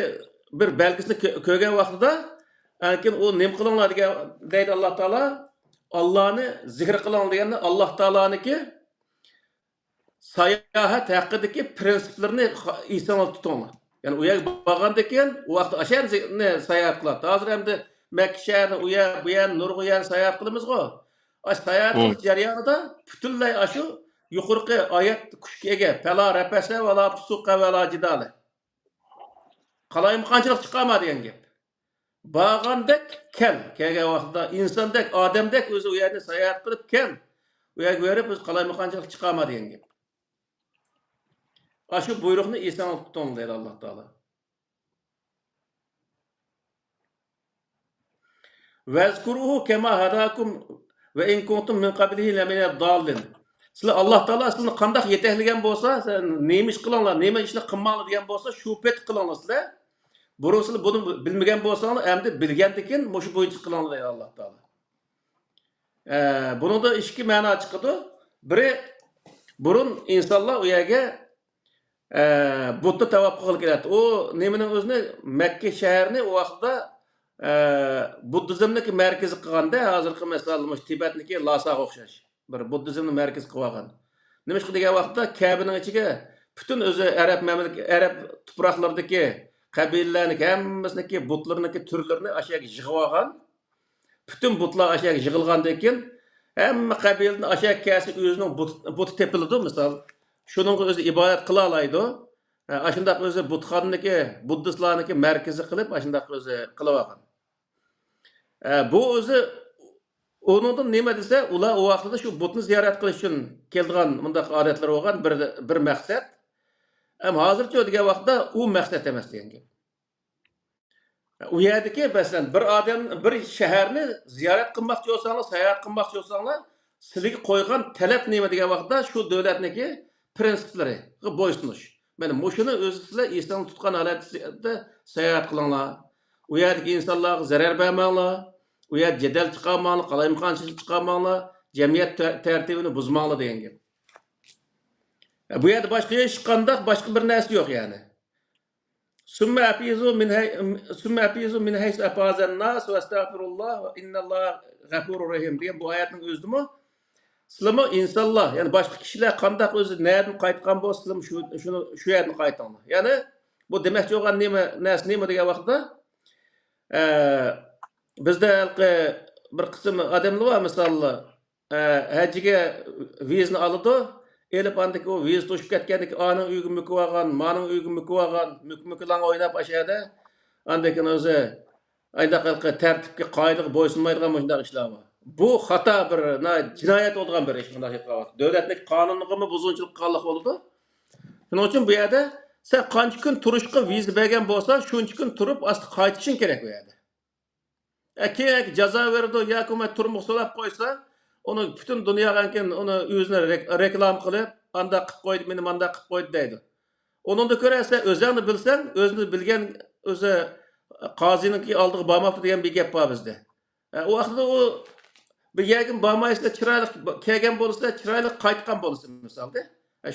bir belgisini ko'rgan vaqtida, lekin u nim qilinglar degan deydi Alloh taolo, Allohni zikr qiling deganda Alloh taoloniki sayohat haqidagi prinsiplarini esingizda tutinglar. Ya'ni u yerga borgandan keyin u vaqtda ashani sayohat qiladi. Hozir endi Makka shahrini u yer bu yer nurg'oyan sayohat qilamiz-ku. Sayohat jarayonida butunlay shu yuqorqi oyat kuchga ega fala rapasa va la fusuqa va la jidala. Qalayim qanchalik chiqama degan gap. Borgandek kelgan vaqtda insondek, odamdek o'zi u yerni sayohat qilib kel. U yerga berib biz qalayim qanchalik chiqama degan gap. Shu buyruqni esingizda tuting deydi Alloh taolo. Vazkuruhu kema hadakum ve in kuntum min qablihi laminad dallin. Sizlar Alloh taolo sizni qanday yetaklagan bo'lsa, nima ish qilinglar, nima ishni qilmanglar degan bo'lsa, shu pet qilinglar sizlar. Burun sizlar buni bilmagan bo'lsanglar, endi bilgandan keyin shu bo'yicha qilinglar deydi Alloh taolo. Buningda ikki ma'no chiqadi. Biri burun insonlar u yerga butni tavob qilib keladi. U nimaning o'zini Makka shahrini u vaqtda buddizmniki markazi qilganda, hozirgi masalan Tibetniki Lasaga o'xshash bir buddizmni markazi qilib olgan. Nima ish degan vaqtda Kabening ichiga butun o'zi arab tuproqlaridagi qabilalarning hammasiniki butlarniki turlarini ashaga yig'ib olgan. Butun butlar ashaga yig'ilgandan keyin hamma qabilaning ashaga kelsa o'zining buti tepildi, misol. Shuning o'zi ibodat qila oladi. Aşındaq özü butxanniki, buddistlarniki mərkəzi qılıb, aşındaq özü qılıb alğan. Bu özü onundan nima desa, ular o vaqtida shu butni ziyorat qilish uchun kelgan bundaq odatlar bo'lgan bir maqsad. Ham hozircha degan vaqtda u maqsad emas degan gap. U yerdagi masalan bir odam bir shaharni ziyorat qilmoqchi bo'lsanglar, sayohat qilmoqchi bo'lsanglar, sizlarga qo'ygan talab nima degan vaqtda shu davlatniki prinsiplariga bo'ysunish. Mana mushuni o'zi sizlar esdan tutgan holatda sayohat qilinglar. U yerdagi insonlarga zarar bermanglar. U yer jadal chiqarmanglar, qalayimqanchilik chiqarmanglar, jamiyat tartibini buzmanglar degan gap. Bu yerda boshqa hech qanday boshqa bir narsa yo'q yani. Summa afizu min haysu afazan nas va estağfirullah ve innalloha gafurur rahim degan bu oyatning o'zidimi? Sizlar insonlar, ya'ni boshqa kishilar qanday o'zi nerdan qaytgan bo'lsa, shu yerdan qaytinglar. Ya'ni bu demakchi bo'lgan nima degan vaqtda bizda bir qism odamlar bor, masalan, hajga vizani oladi, elib andaki o viz to'shib ketgandiki, aning uyga mukib olgan, maning uyga mukib olgan, mukmukilan o'ynab ashada, andaki o'zi ayndaq tartibga, qoidaga bo'ysunmaydigan shunday ishlar bor. Bu xato bir jinoyat bo'lgan bir ish bunday qilyapti. Davlatning qonuniga buzuvchilik qilganlik bo'ladi. Shuning uchun bu yerda sen qancha kun turishga viza bergan bo'lsa, shuncha kun turib asli qaytishing kerak bu yerda. Keyin jazo berdi yoki hukumat turmuq so'rab qo'ysa, onu bütün dunyoga onu o'zini reklam qilib, anda qilib qo'ydi, meni manda qilib qo'ydi deydi. Onunda ko'ra sen o'zingni bilsang, o'zini bilgan o'zi qozininki oldiga bormoqda degan bir gap bor bizda. O vaqtda u bir yerga bormaysa, chiroyli kelgan bo'lsa, chiroyli qaytgan bo'lsa misolda.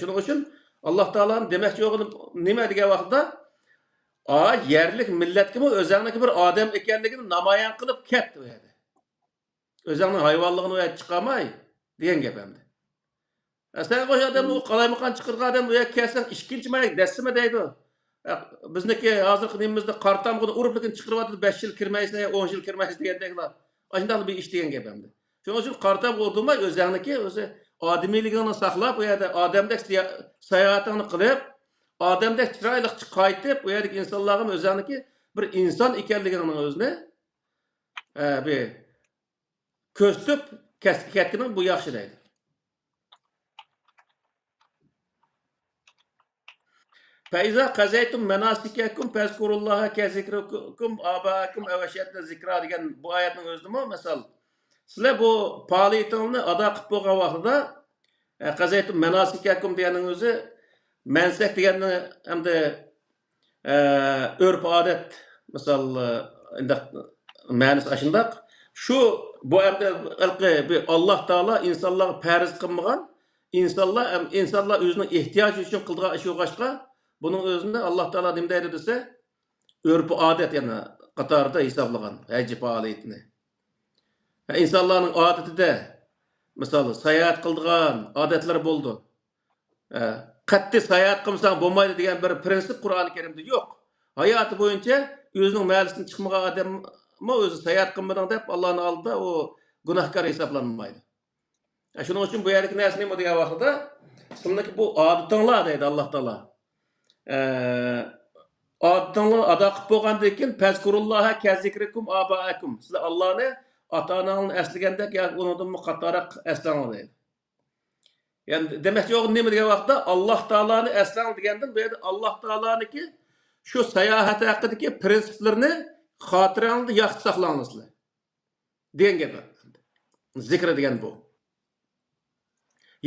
Shuning uchun Alloh taolaning demakchi o'g'li nima degan vaqtda yerlik millatga o'zingni bir odam ekanligini namoyon qilib ketdi u yerda. O'zingning hayvonligini u yerga chiqarmay degan gap endi. Sen qo'sh odamni u qalaymiqan chiqirgan odam u yerga kelsang, ikkinchi maylik dasimi deydi. Bizniki hozirgi nimamizda qartamg'ini uribligini chiqaryapti, 5 yil kirmaysan, 10 yil kirmaysan degandeklar. Ashunday bir ish degan gap endi. Shuning uchun qartam urdurmay o'zingniki o'zi odamiyligini saqlab, u yerda odamdek sayohatini qilib, odamdek chiroyli qaytib, u yerdagi insonlarga o'zingniki bir inson ekanligini o'zini bir ko'rsatib ketgan bu yaxshi deydi. Faiza qazaytum manasikakum fazkurullaha kazikrukum abaakum avashadda zikra degan bu oyatning o'zidami misol sizlar bu faoliyatingni ado qilib bo'lgan vaqtida qazaytum manasikakum deganning o'zi mansak deganni hamda urf odat misol ma'nosi shundoq shu bu hamda Alloh taolo insonlarga farz qilmagan insonlar o'zining ehtiyoji uchun qilgan ish yo'qashqa bunun özünde Allah Teala nima deydi desa, örf odat yani qatorida hisoblagan haj faoliyatini. İnsanların odatida misol sayohat qilgan odatlar bo'ldi. Qattiq sayohat qilsang bo'lmaydi degan bir prinsip Qur'oni Karimda yo'q. Hayoti bo'yicha o'zining mahallasidan chiqmagan odam o'zi sayohat qilmadan deb Allohning oldida u gunohkor hisoblanmaydi. Shuning uchun bu yerlik narsa nima degan vaqtida sizlarning bu odatinglar deydi Alloh Taolo. Adını ada qilib bo'lgandan keyin fazkurulloha kazikrikum abaakum. Sizlar Allohni ota-onangni eslagandek yoki undan muqattaroq eslanglar deydi. Ya'ni demakchi o'g'il nima degan vaqtda Alloh taoloni eslang degandan bu yerda Alloh taoloniki shu sayohat haqidagi prinsiplarini xotirangizda yaxshi saqlangizlar. Degan gap. Zikr degan bu.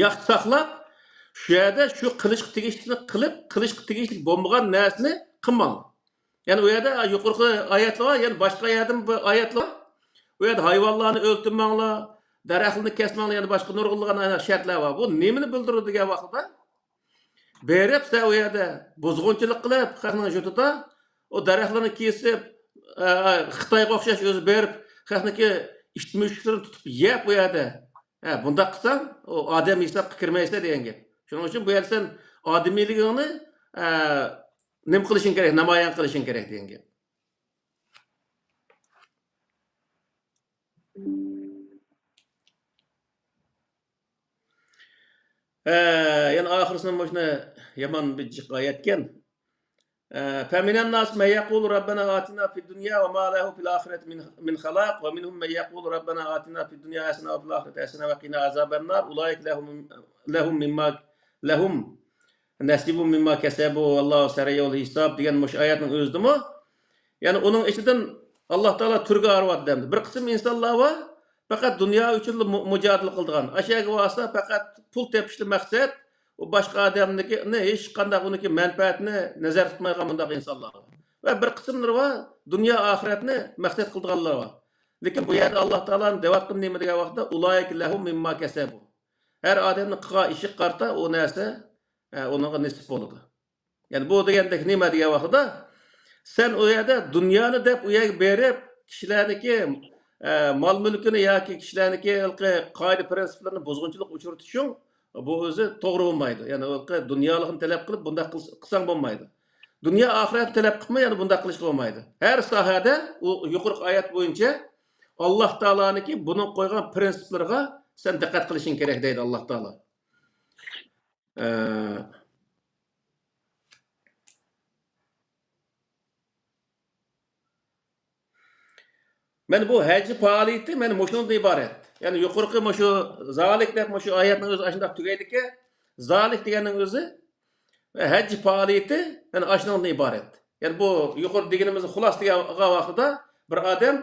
Yaxshi saqlab shu yerda shu qilishga tegishli qilib, qilishga tegishli bo'lmagan narsani qilmang. Ya'ni u yerda yuqorqi oyatlar, ya'ni boshqa yerdan bu oyatlar, u yerda hayvonlarni o'ltirmanglar, daraxtlarni kesmanglar, ya'ni boshqa nurg'unlagan shartlar bor. Bu nimani bildiradi degan vaqtda berib, sen u yerda buzg'unchilik qilib, xalqning jutida o daraxtlarni kesib, Xitoyga o'xshash o'zi berib, xalqniki ishmushlarni tutib yeb u yerda. Bunda qilsang, o odam hisobga kirmaysa degan gap. Shuning uchun bu yerda sen odamiyligingni nima qilishing kerak, namoyon qilishing kerak degan gap. Yani oxirisini mana yomon bir oyatgan. فمن الناس من يقول ربنا آتنا في الدنيا وما له في الآخرة من خلاق ومنهم من يقول ربنا آتنا في الدنيا حسنة وفي الآخرة حسنة وقنا عذاب النار أولئك لهم نصيب مما كسبوا والله سريع الحساب degan mush oyatning o'zidimi? Ya'ni uning ichidan Alloh taolo turga ayryapti. Bir qism insonlar bor, faqat dunyo uchun mujodala qiladigan. Ashaga bo'lsa faqat pul tepishli maqsad, u boshqa odamnikini hech qanday uniki manfaatni nazar tutmaydigan bunday insonlar bor. Va bir qismlar bor, dunyo oxiratni maqsad qiladiganlar bor. Lekin bu yerda Alloh taoloning deyotgan nima degan vaqtda ulayk lahum mimma kasabu. Har odamning qilgan ishi qarta u narsa onunğa nisip bo'ladi. Yani bu degandek nima degan vaqtda sen o yerda dunyoni deb u yerga berib kishilarniki mol mulkini yoki kishilarniki qoida prinsiplarini buzg'unchilik uchratishing bu o'zi to'g'ri bo'lmaydi. Ya'ni dunyolikni talab qilib bunday qilsang bo'lmaydi. Dunyo oxirat talab qilmay yani bunday qilish bo'lmaydi. Har sohada u yuqorqi oyat bo'yicha Alloh taolaniki buni qo'ygan prinsiplarga sen diqqat qilishing kerak deydi Alloh taolo. Men bu hacı faaliyeti men muşundan ibaret. Yani yukarıki muşu zalik dep muşu ayetinin özü aşında tügeydi ki zalik degenin özü ve hacı faaliyeti yani aşından ibaret. Yani bu yukarı degenimizi xulas degen vaqtida bir adam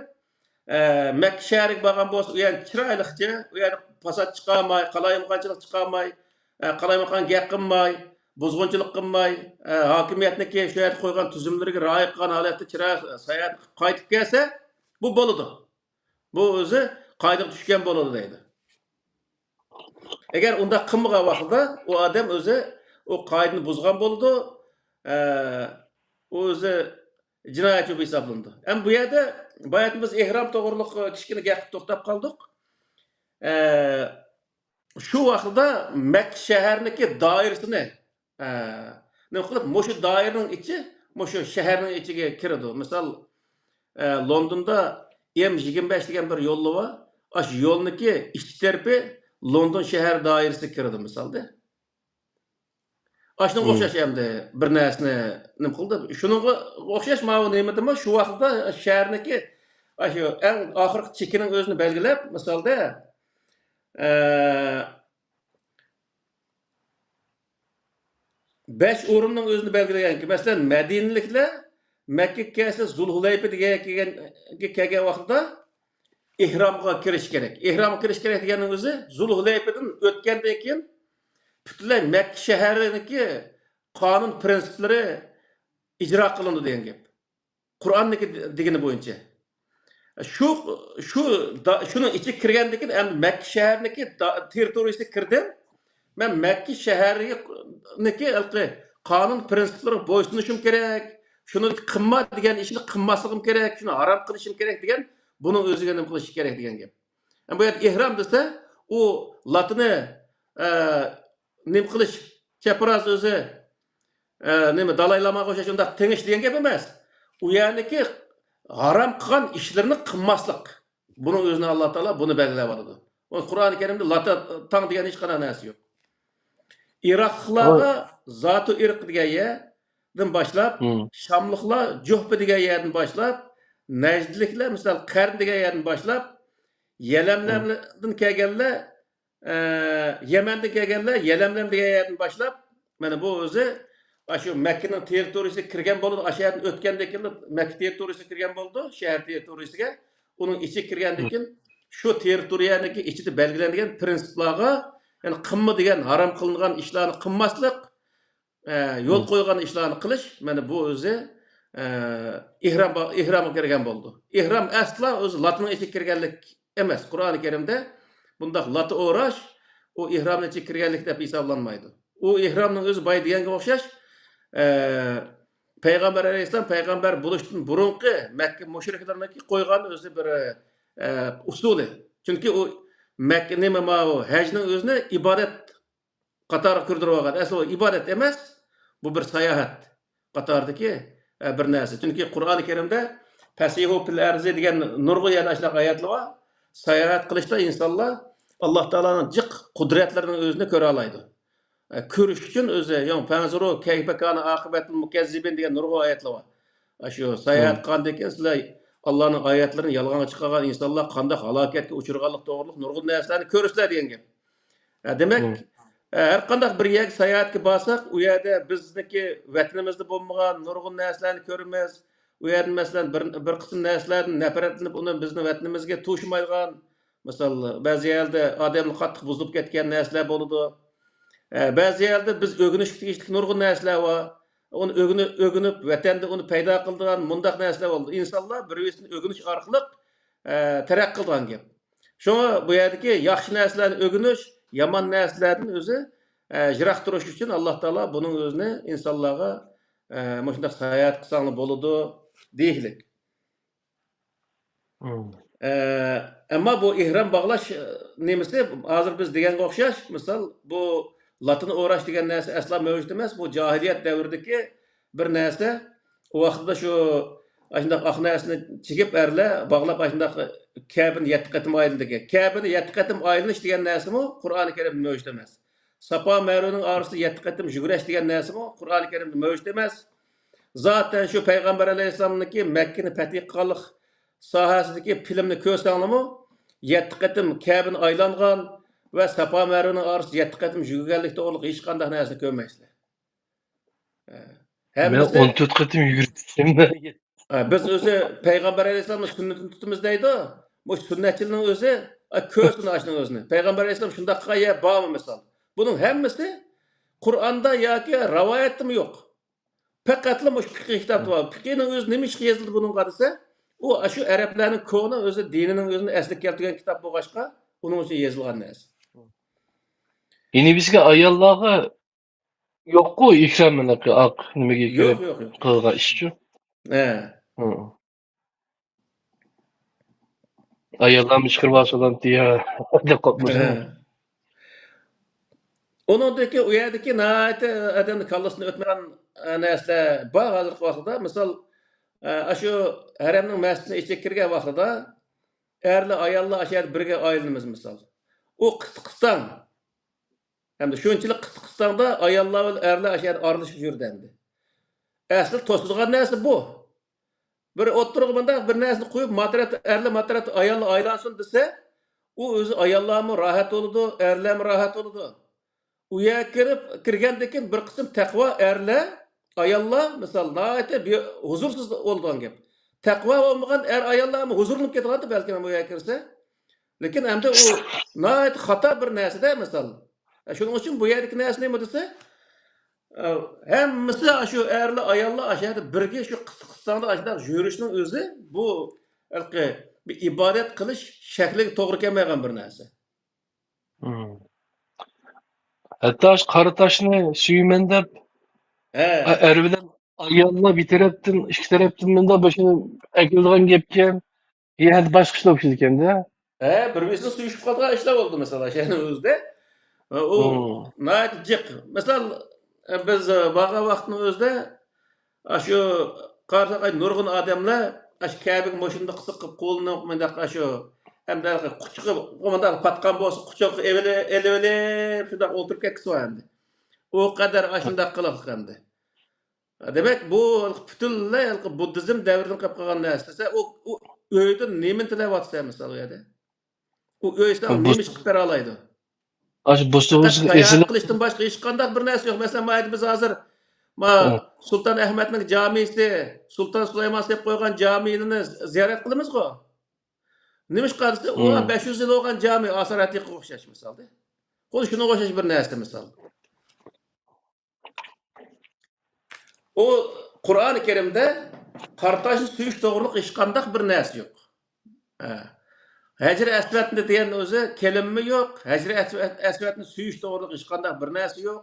Mekke şehriga borgan bo'lsa, u yerda chiroyliqcha, u yerda fasod chiqarmay, qalayimqanchilik chiqarmay, qalayimqan gap qilmay, buzg'unchilik qilmay, hokimiyatniki shu yerda qo'ygan tuzumlarga rioya qilgan holatda chiroy sayat qaytib kelsa, bu bo'ladi. Bu o'zi qoidaga tushgan bo'ladi deydi. Agar unda qilmagan vaqtda u odam o'zi o qoidani buzgan bo'ladi, o'zi jinoyatchi bo'lib hisoblanadi. Ham bu yerda bayat biz ihrom to'g'riliq kichkina gap to'xtab qoldik. Shu vaqtda Makka shahriniki doirasini nima qilib, mushu doiraning ichi, mushu shaharning ichiga kiradi. Misol Londonda M25 degan bir yo'li bor. Aş yo'lniki ichki tarafi London shahar doirasiga kiradi misolda. Aşning o'xshash hamda bir narsani nima qildi? Shuningga o'xshash ma'lum nemadimi? Shu vaqtda shaharniki shu eng oxirgi chekining o'zini belgilab, misolda 5 o'rinning o'zini belgilaganki, masalan, Madinaliklar Makkaga kelsa Zulhulayfa kelgan vaqtda ihromga kirish kerak. Ihromga kirish kerak deganing o'zi Zulhulayfadan o'tgandan keyin butunlay Makka shahriniki qonun prinsiplari ijro qilindi degan gap. Qur'onniki degani bo'yicha. Şunun içi kirgandan keyin endi Makka shahriniki territoriyasiga kirdim. Men Makka shahriniki qonun prinsiplariga bo'ysunishim kerak. Şunu qilma degan ishni qilmasligim kerak, shuni harom qilishim kerak degan, buni o'ziga nima qilish kerak degan gap. Bu yerda ihrom desa, u latini nima qilish, chaparaz o'zi nima Dalay Lamaga o'xshash unda tengish degan gap emas. U yerniki harom qilgan ishlarni qilmaslik. Buni o'zini Alloh taolo buni belgilab oladi. Qur'oni Karimda lata tang degan hech qanday narsa yo'q. Iroqliklarga zatu irq degan yerdan boshlab, Şamlıqlar Juhfa degan yerdan boshlab, Najdliklar misol Qarn degan yerdan boshlab, Yalamlamdan kelganlar, Yamandan kelganlar Yalamlam degan yerdan boshlab, mana bu o'zi shu Makkaning territoriyasiga kirgan bo'ldi. O'sha yerdan o'tgandan keyin Makka territoriyasiga kirgan bo'ldi, shahar territoriyasiga. Uning ichiga kirgandan keyin shu territoriyaniki ichida belgilangan prinsiplarga, ya'ni qilma degan harom qilingan ishlarni qilmaslik, yo'l qo'ygan ishlarni qilish, mana bu o'zi ihromga kirgan bo'ldi. Ihrom asla o'zi latning ichiga kirganlik emas. Qur'oni Karimda bundaq lat o'rash u ihromning ichiga kirganlik deb hisoblanmaydi. U ihromning o'zi boy deganga o'xshash Payg'ambar alayhisalom payg'ambar bo'lishdan burungi Makka mushriklarniki qo'ygan o'zi bir usuli. Chunki u Makka nima o hajning o'zini ibodat qatoriga kirdirib olgan. Asli ibodat emas, bu bir sayohat qatoridagi bir narsa. Chunki Qur'oni Karimda fasihu fil arzi degan nurg'u yana oyatlar bor. Sayohat qilishda insonlar Alloh taolaning jiq qudratlarini o'zini ko'ra oladi. ko'rish uchun o'zi panzuru kayfakana aqibatul mukazzibin degan nurg'un oyatlar bor. Shu sayohat qilgandan keyin sizlar Allohning oyatlarini yolg'onga chiqargan insonlar qanday halokatga uchraganlik to'g'riliq nurg'un narsalarni ko'rishlar degan gap. Demak, har qanday bir yerga sayohatga borsak, u yerda bizniki vatanimizda bo'lmagan nurg'un narsalarni ko'ramiz. U yerda masalan bir qism narsalardan nafratlanib, uni bizni vatanimizga to'shmaydigan, misol ba'zi yerda odamni qattiq buzilib ketgan narsalar bo'ladi. Ba'zi yerda biz o'rganishga tegishli nurg'un narsalar bor. Uni o'rganib, vatanda uni paydo qiladigan mundaq narsalar bo'ldi. Insonlar bir-birini o'rganish orqali taraqqiy qilgan gap. Shunga bu yerdagi yaxshi narsalarni o'rganish, yomon narsalardan o'zi yiroq turish uchun Alloh taolo buning o'zini insonlarga mana shunday sayohat qilsanglar bo'ladi deylik. Ammo bu ihrom bog'lash nemasi hozir biz deganga o'xshash, misol bu Latin o'rash degan narsa aslo mavjud emas. Bu jahiliyat davridagi bir narsa. U vaqtda shu shunday oq narsani chigib erlar, bog'lab shunday Ka'bani 7 qatim aylandigan. Ka'bani 7 qatim aylanish degan narsami Qur'oni Karimda mavjud emas. Safa Marvaning orasida 7 qatim yugurish degan narsami Qur'oni Karimda mavjud emas. Zaten şu Peygamber Aleyhisselam'daki Mekke'ni fetih qilganlik sohasidagi filmni ko'rsanglarmi 7 qatim Ka'bani aylangan va Safa Marvaning orasida 7 qatim yugurganlik to'g'riliq hech qanday narsa ko'rmaysizlar. Men 14 qatim yugurdim. Biz o'zi Peygamber Aleyhisselam'ın sünnetini tutimiz deydi. Bu sünnetçiliğin o'zi ko'rsini ashning o'zini. Peygamber Aleyhisselam shunday qilgan bormi misol. Bunun hammasi Qur'onda yoki rivoyatda yo'q. Faqatla mush fiqh kitobda bor. Fiqhning o'zi nima ish yozildi buning qarasa, u shu arablarning ko'ni o'zi dinining o'zini asliga keltirgan kitob bo'lg'achqa, uning uchun yozilgan narsa. Yine bizga ayollarga yo'q-ku ikramlarga aq nimaga Yo'q. qilgan ishchi. Ayollarni chiqarib olsalar diye deb qopmasın. Onundaki u yerdagi naati odamni kallasini o'tmagan narsa bor hozirgi vaqtda. Misol shu haramning masjidini ichiga kirgan vaqtida erlar ayollar ashar birga aylanamiz misol. U qisqiston hamda shunchalik qisqistonda ayollar va erlar ashar aralashib yurdi endi. Asli to'silgan narsa bu. Bir o'tirib bunda bir narsani qo'yib matrat erlar matrat ayollar aylansin desa, u o'zi ayollarmi rohat bo'ladi, erlarmi rohat bo'ladi. U yerga kirgandan keyin bir qism taqvo erlar, ayollar misol naati huzursiz bo'lgan gap. Taqvo bo'lmagan ayollarmi huzurlanib ketadi balki bu yerga kirsa. Lekin endi u naati xato bir narsada misol. Shuning uchun bu yerdagi narsa nima desa, hammasi shu erlar ayollar ashada birga shu qisqistonda ashada yurishning o'zi bu bir ibodat qilish shakliga to'g'ri kelmagan bir narsa. Hatta şu Karataş'ını suyumen dep erbilen ayollar bir taraftan, iki taraftan da başına ekildiğin gepken yani başka işler yapışırken de. Bir-birini suyuşup kalgan işler oldu mesela şeyin özde. O nayet cık. Mesela biz bağa vaxtın özde şu Karatay nurgun adamlar aş Kabe'nin başında qısıq qıp қолына mendaq şu hem de quchuqi mendaq patqan bo'lsa quchoq evele shunda o'tirib ketsa endi. O qadar ashundaq qilib endi. Demak bu butunlay buddizm davridan qolib qolgan narsa. O uyda nima tilayapsa misol u yerda. U uyda nima ish qilib bera oladi. Aş boşluğumuzun esini qilishdan boshqa hech qanday bir narsa yo'q. Masalan, mayli biz hozir Sultan Ahmedning jamisi, Sultan Sulaymon deb qo'ygan jamiyini ziyorat qilamiz-ku. Nima ish qilsa, u 500 yil bo'lgan jami Asaratiga o'xshash misolda. Xuddi shunga o'xshash bir narsa misol. O Qur'oni Karimda Qartoshni suyish to'g'riliq hech qanday bir narsa yo'q. Hajr asvatni degan o'zi kelimmi yo'q. Hajr asvatni suyish to'g'riliq hech qanday bir narsa yo'q.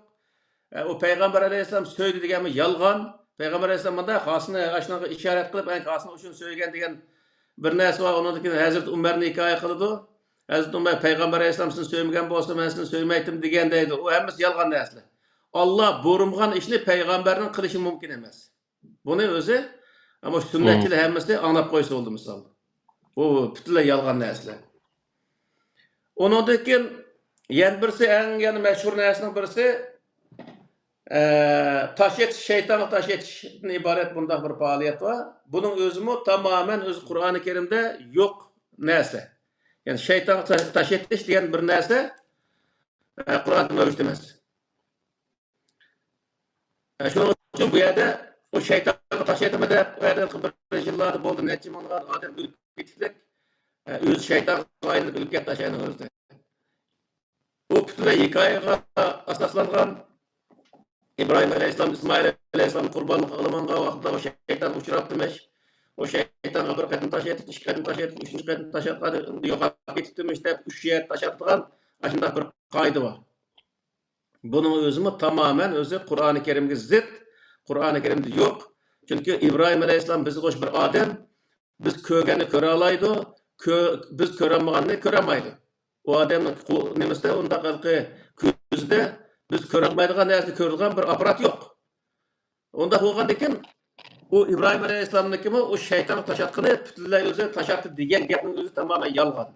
O Peygamber Aleyhisselam söyledi deganmi yolg'on. Peygamber Aleyhisselam bunda xosini ashnaqa ishorat qilib, xosini uchun söylegan degan bir narsa var. Ondan keyin Hazrat Umarni hikoya qildi. Hazrat Umar Peygamber Aleyhisselam sizni söylegan bo'lsa, men sizni söymaydim degan deydi. O hammasi yolg'on narsa. Allah buyurgan ishni payg'ambarning qilishi mumkin emas. Buni o'zi ama sunnatchilar hammasi anglab qo'ysa bo'ldi misol. Bu butunlay yolg'on narsalar. Ondan keyin yana birisi eng mashhur narsaning birisi taş etiş, şeytanı taş etişden ibaret bundaq bir faaliyet var. Bunun özümü tamamen öz Kur'an-ı Kerim'de yok nerse. Yani şeytanı taş etiş diyen bir nerse Kur'an'da mevcut emas. Şunun için bu yerde o şeytanı taş etmede bu yerde bir yıllarda oldu. Neçim onlar adam ülüp gittik. Öz şeytan aynı ülke taşıyan özde. Bu bütün hikayeye asaslangan İbrahim Aleyhisselam, İsmail Aleyhisselam kurbanlık kılmanğa vaqtida o şeytan uçurap demiş. O şeytan bir qetim taş etip, iki qetim taş etip, üçüncü qetim taş etip, yo'qolib ketip demiş deb üç yer taş atgan aşında bir qayda var. Bunun özümü tamamen özü Kur'an-ı Kerim'e zıt. Kur'an-ı Kerim'de yok. Çünkü İbrahim Aleyhisselam bizi hoş bir adam. Biz kögeni köre alaydı. Biz köremağını köremaydı. O adamın nemesde onda qalqı közde biz köremaydigan narsa körülgen bir aparat yok. Onda bolgan ekan o İbrahim Aleyhisselam'daki mi o şeytan taş atqını bütünlüğü özü taş attı degan gapning özü tamamen yalgan.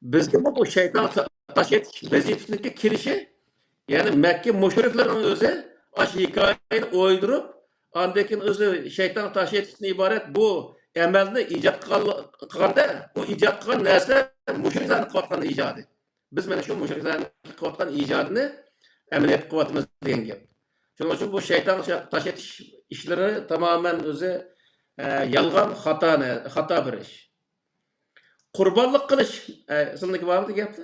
Bizde bu şeytan taş etiş vazifesindeki kirişi yani Mekke müşriklerin özü aş hikayeyi oydurup andakin özü şeytan taş etişine ibaret bu emelini icat kılganda o icat kılgan narsa müşriklerin kılgan icadı. Biz mana şu müşriklerin kılgan icadını ameliyat kıvatımız degan gap. Şunun için bu şeytan taş etiş işleri tamamen özü yalgan hata bir iş. Kurbanlık kılış. Sındaki var mı gapti?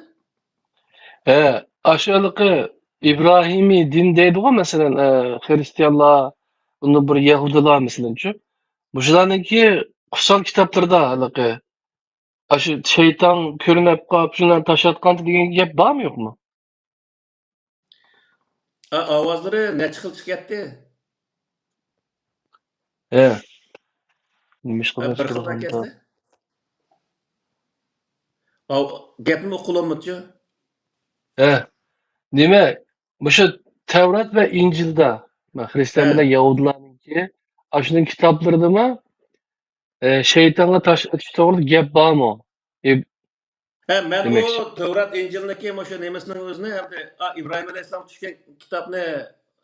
Aşağılıkı İbrahimi din deydi o mesela Hristiyanlar, bunu bir Yahudilar mesela şu. Buşularınki kutsal kitaplarda halıkı aşı şeytan körünüp kap şundan taş atkan degan gap var mı yok mu? Avazları ne çıkıl çıkıttı? He. Nimiş kadar Bir kıldan sorganda. kesti. Gapni okulanmıtçı. He. Demek bu şu Tevrat ve İncil'de Hristiyan bilen He. Yahudilarınki aşının kitaplarında mı şeytanla taş atış doğru gap var mı? Ben Demekçi. o Tevrat İncil'deki şu nemesinin özüne hem de İbrahim Aleyhisselam düşken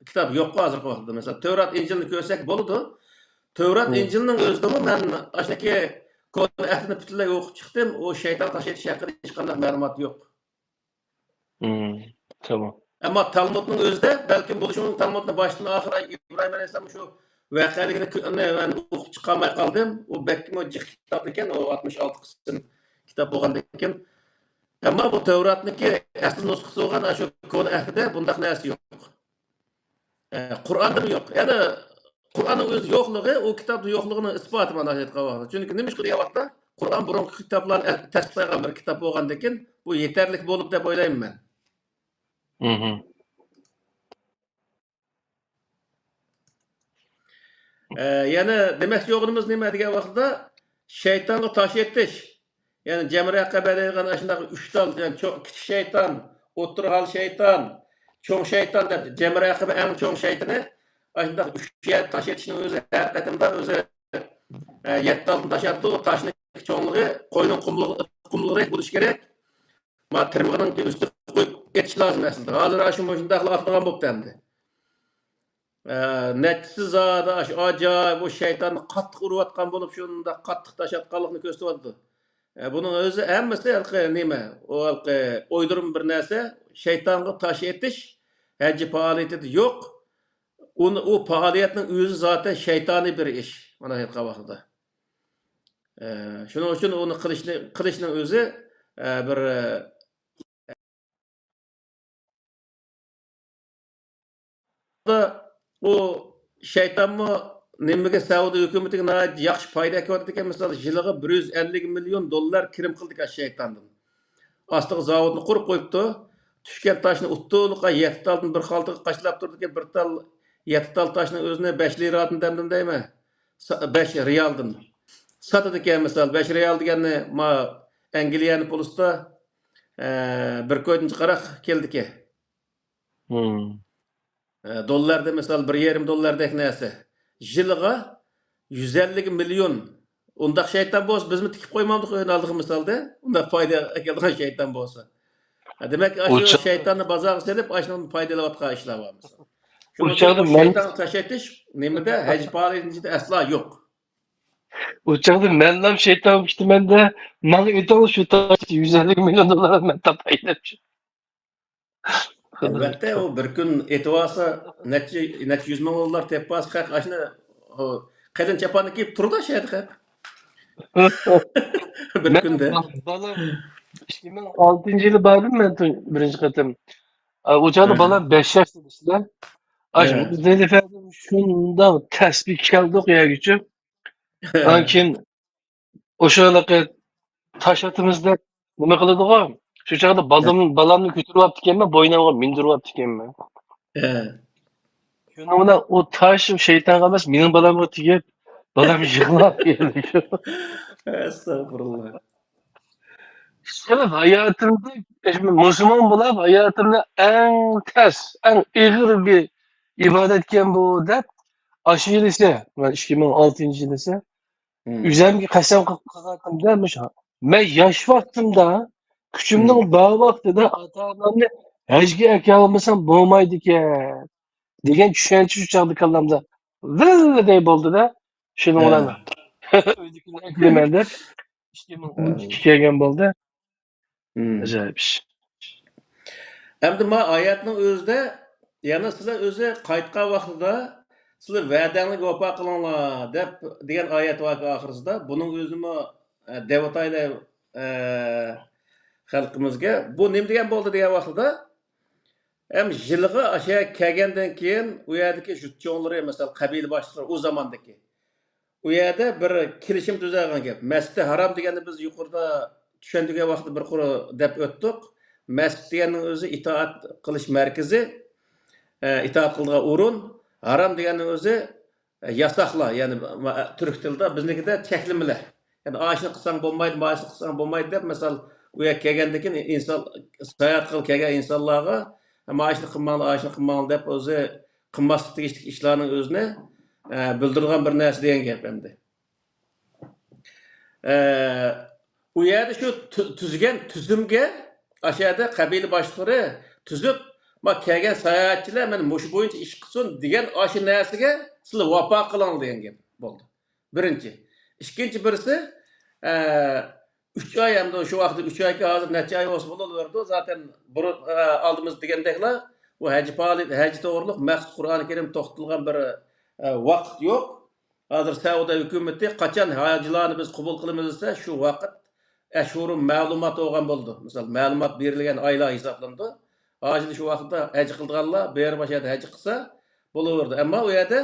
kitap yok hazır vaxtda mesela. Tevrat İncil'ni görsek boludu. Tevrat Hı. İncil'nin özünde ben aşındaki konu ehtini bütünlüğü okup çıktım. O şeytan taş etiş hakkında hiç qanday məlumat yok. Hı. Tamam. Ama Talmud'un özde belki buluşunun Talmud'un başından ahıra İbrahim Aleyhisselam şu vakaligini ben okup çıkamay kaldım. O belki o kitap iken o 66 kısım kitap olgan iken. Ama bu Tevrat'niki asıl nusxası olgan şu konu ehtide bundaq narsa yok. Kur'an'da yok. Yani Kur'an'ın öz yokluğu o kitapta yokluğunu ispat bana ayetqa. Çünkü neymiş ki vaqtda Kur'an burunki kitaplarni tasdiqlagan bir kitap olgandan keyin bu yeterlik bolup deb o'ylayman men. Hı hı. Yani demek yoğunumuz nima degan vaqtda şeytanı taş etiş. Yani Cemre Akabe degan aşındaqı 3 tal yani çok kichik şeytan, o'tir hal şeytan, çoğ şeytan deb Cemre Akabe en çoğ şeytanı aşındaqı 3 yer taş etişinin özü haqiqatında özü 7 tal taş attı o taşın çoğunluğu koyunun kumluğu buluş gerek. Ma tırmığının üstü koyup geçiş lazım aslında. Hazır şu şundaqla atlagan boptu endi. Neticesi zada acayip o şeytan qattiq urayotgan bo'lib shunda qattiq tashlatganlikni ko'rsatyapti. Bunun o'zi hammasi nima? O o'ydirim bir narsa, shaytonga tash etish hajji faoliyati yo'q. U faoliyatning o'zi zaten shaytoniy bir ish. Mana haqqa vaqtida. Shuning uchun uni qilishning o'zi bir o şeytanmı nimaga Saudiya hukumatiga yaxshi foyda ko'rdi ekan misol yiliga 150 million dollar kirim qildik shaytondan. Astiga zavodni qurib qo'yibdi. Tushgan toshni uttuliqa 7 taldan bir xaltaga qashlab turdi ekan bir tal 7 tal toshni o'zini 5 liradan demdim deymi? 5 riyaldan. Satadi ekan misol 5 riyal deganni ma Angliyani pulusida bir ko'dinchi qaraq keldi ekan. Hı. Dollarda misal 1,5 dollardek narsa. Yiliga 150 milyon. Undaq şeytan bo'lsa, bizmi tikib qo'ymamdik o'yin aldiq misolda. Undaq foyda keladigan şeytan bo'lsa. Demek O şu çağda, şeytanı bazağa selip aşının faydalanatkan işler var mesela. o Şunun için çağda bu ben, şeytan taşetiş nemede hecpal edincide asla yok. o çağda menlam şeytan işte ben de mal ödül şu taştı 150 milyon dolar ben tapaydım. Kadar Elbette çok. o bir gün etivasa neçe yüz ming dolar teppas kak aşını o kadın çapanı kiyip turda şeydi kak. Bir Ben günde. balam işte ben 6. yılı bardım ben birinci katım. O çağda balam 5 yaş demişler. Aş Evet. Muzdeli efendim şunda tesbih keldi ya gücü. Ankin o şöyle taş atımızda nima qiladi o? Shu chog'da balamni ko'taryapti ekanman, bo'ynimga mindiryapti ekanman. Shunda bilan u tosh shaytonga emas, mening balamga tegib, balam yig'lab keldi shu. Estağfurullah. Shu hayotimda musulmon bo'lib, hayotimda eng tez, eng ig'ir bir ibodat ekan bu deb, shu yil esa, man 2006 yil esa Hmm. o'zimga qasam qilib qo'yganimda, men yosh vaqtimda, kuchimning Hmm. bor vaqtida ota-onamni hajga akolmasam bo'lmaydi ekan degan tushuncha shu chog'da kallamda vilday bo'ldi-da. Shuning bilan Evet. o'zimni aklaman deb 2012 kelgan bo'ldi. Hmm. Ajoyib ish. Endi ma oyatning o'zida yana sizlar o'zi qaytgan vaqtida sizlar va'dangni vafo qilinglar deb degan oyat bor oxirisida buning o'zini devataylar xalqimizga bu nima degan bo'ldi degan vaqtida ham yilg'i o'sha kelgandan keyin u yerdagi shu cho'nglari masalan qabila boshliqlari u zamondagi u yerda bir kelishim tuzilgan gap masjidi harom deganda biz yuqorida tushuntirgan vaqtda bir qura deb o'tdik masjid deganning o'zi itoat qilish markazi itoat qiladigan o'rin harom deganning o'zi yasoqlar ya'ni turk tilida biznikida cheklamalar ya'ni oshni qilsang bo'lmaydi moshni qilsang bo'lmaydi deb misol u yerga kelgandan keyin inson sayohat qilib kelgan insonlarga moshni qilmanglar oshni qilmanglar deb o'zi qilmaslik tegishli ishlarning o'zini bildirgan bir narsa degan gap endi u yerda shu tuzgan tuzumga o'sha yerda qabila boshliqlari tuzib ma kelgan sayohatchilar mana mushu bo'yicha ish qilsin degan o'sha narsaga sizlar vafo qiling degan gap bo'ldi birinchi ikkinchi birisi 3 oy hamda shu vaqtda 3 oyga hozir necha oy bo'lsa bo'laverdi zaten burun oldimiz degandeklar bu haj to'g'riliq maxsus qur'oni karim to'xtatilgan bir vaqt yo'q hozir saudiya hukumati qachon hojilarni biz qabul qilamiz desa shu vaqt ashhurun ma'lumot bo'lgan bo'ldi misol ma'lumot berilgan oylar hisoblandi hozir shu vaqtda haj qilganlar ber boshada haj qilsa bo'laverdi ammo u yerda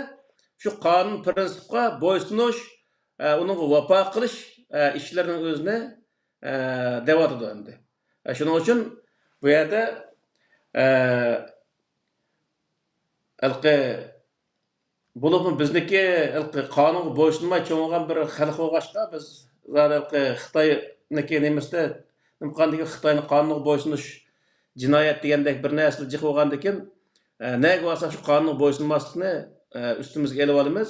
shu qonun prinsipga bo'ysunish uning vafo qilish ishlarini o'zini deyotdi endi shuning uchun bu yerda halqi bo'libmi bizniki qonunga bo'ysunmay cho'ng'igan bir xalq bo'lg'achqa biz xitoyniki nemisda qanday xitoyni qonunga bo'ysunish jinoyat degandek bir narsa jiq bo'lgandan keyin nega bo'lsa shu qonunga bo'ysunmaslikni ustimizga elib olamiz